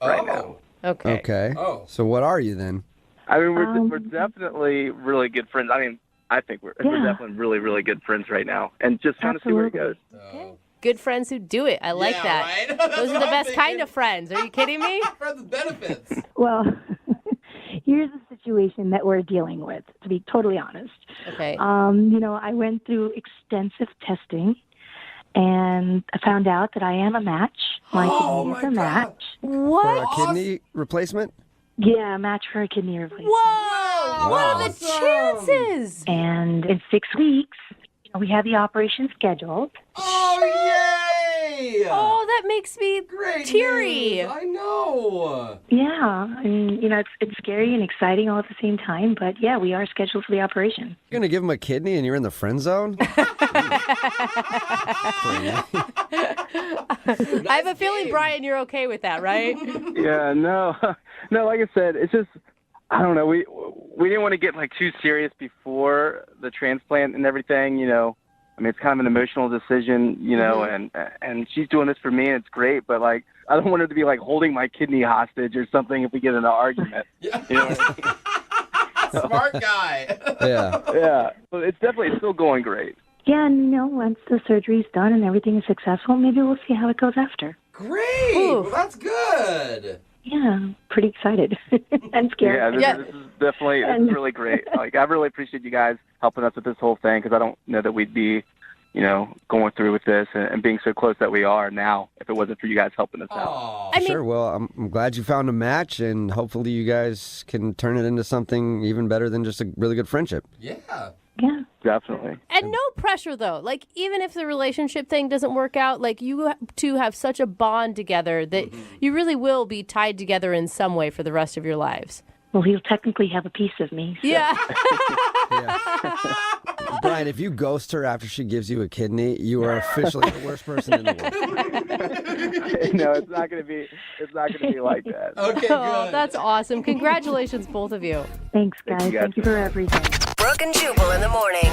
right now. Okay. Oh. So what are you then? I mean, we're definitely really good friends. I mean, I think we're definitely really, really good friends right now, and just trying to see where it goes. Okay. Good friends who do it. I like that. Right? Those are the best kind of friends. Are you kiends with benefits. Well, here's the situation that we're dealing with, to be totally honest. Okay. I went through extensive testing, and I found out that I am a match. My kidney is a match. What? For a kidney replacement? Yeah, a match for a kidney replacement. Whoa! What are the chances? And in 6 weeks, we have the operation scheduled. Oh, yay! Oh, that makes me teary. News. I know. Yeah, and it's scary and exciting all at the same time. But yeah, we are scheduled for the operation. You're gonna give him a kidney and you're in the friend zone? I have a feeling, Brian, you're okay with that, right? Yeah, no. Like I said, it's just, I don't know. We didn't want to get too serious before the transplant and everything. It's kind of an emotional decision, and she's doing this for me, and it's great. But I don't want her to be holding my kidney hostage or something if we get in an argument. You know what I mean? Smart guy. Yeah. But it's still going great. Yeah, and once the surgery's done and everything is successful, maybe we'll see how it goes after. Great. Well, that's good. Yeah, pretty excited and scared. Yeah, this is definitely it's really great. I really appreciate you guys helping us with this whole thing, because I don't know that we'd be, going through with this and being so close that we are now if it wasn't for you guys helping us out. Sure. Well, I'm glad you found a match, and hopefully you guys can turn it into something even better than just a really good friendship. Yeah. Yeah. Definitely. And no pressure, though. Even if the relationship thing doesn't work out, you two have such a bond together that you really will be tied together in some way for the rest of your lives. Well, he'll technically have a piece of me. So. Yeah. Brian, if you ghost her after she gives you a kidney, you are officially the worst person in the world. No, it's not going to be like that. Okay, good. Oh, that's awesome. Congratulations, both of you. Thanks, guys. Thank you for everything. Brooke and Jubal in the morning.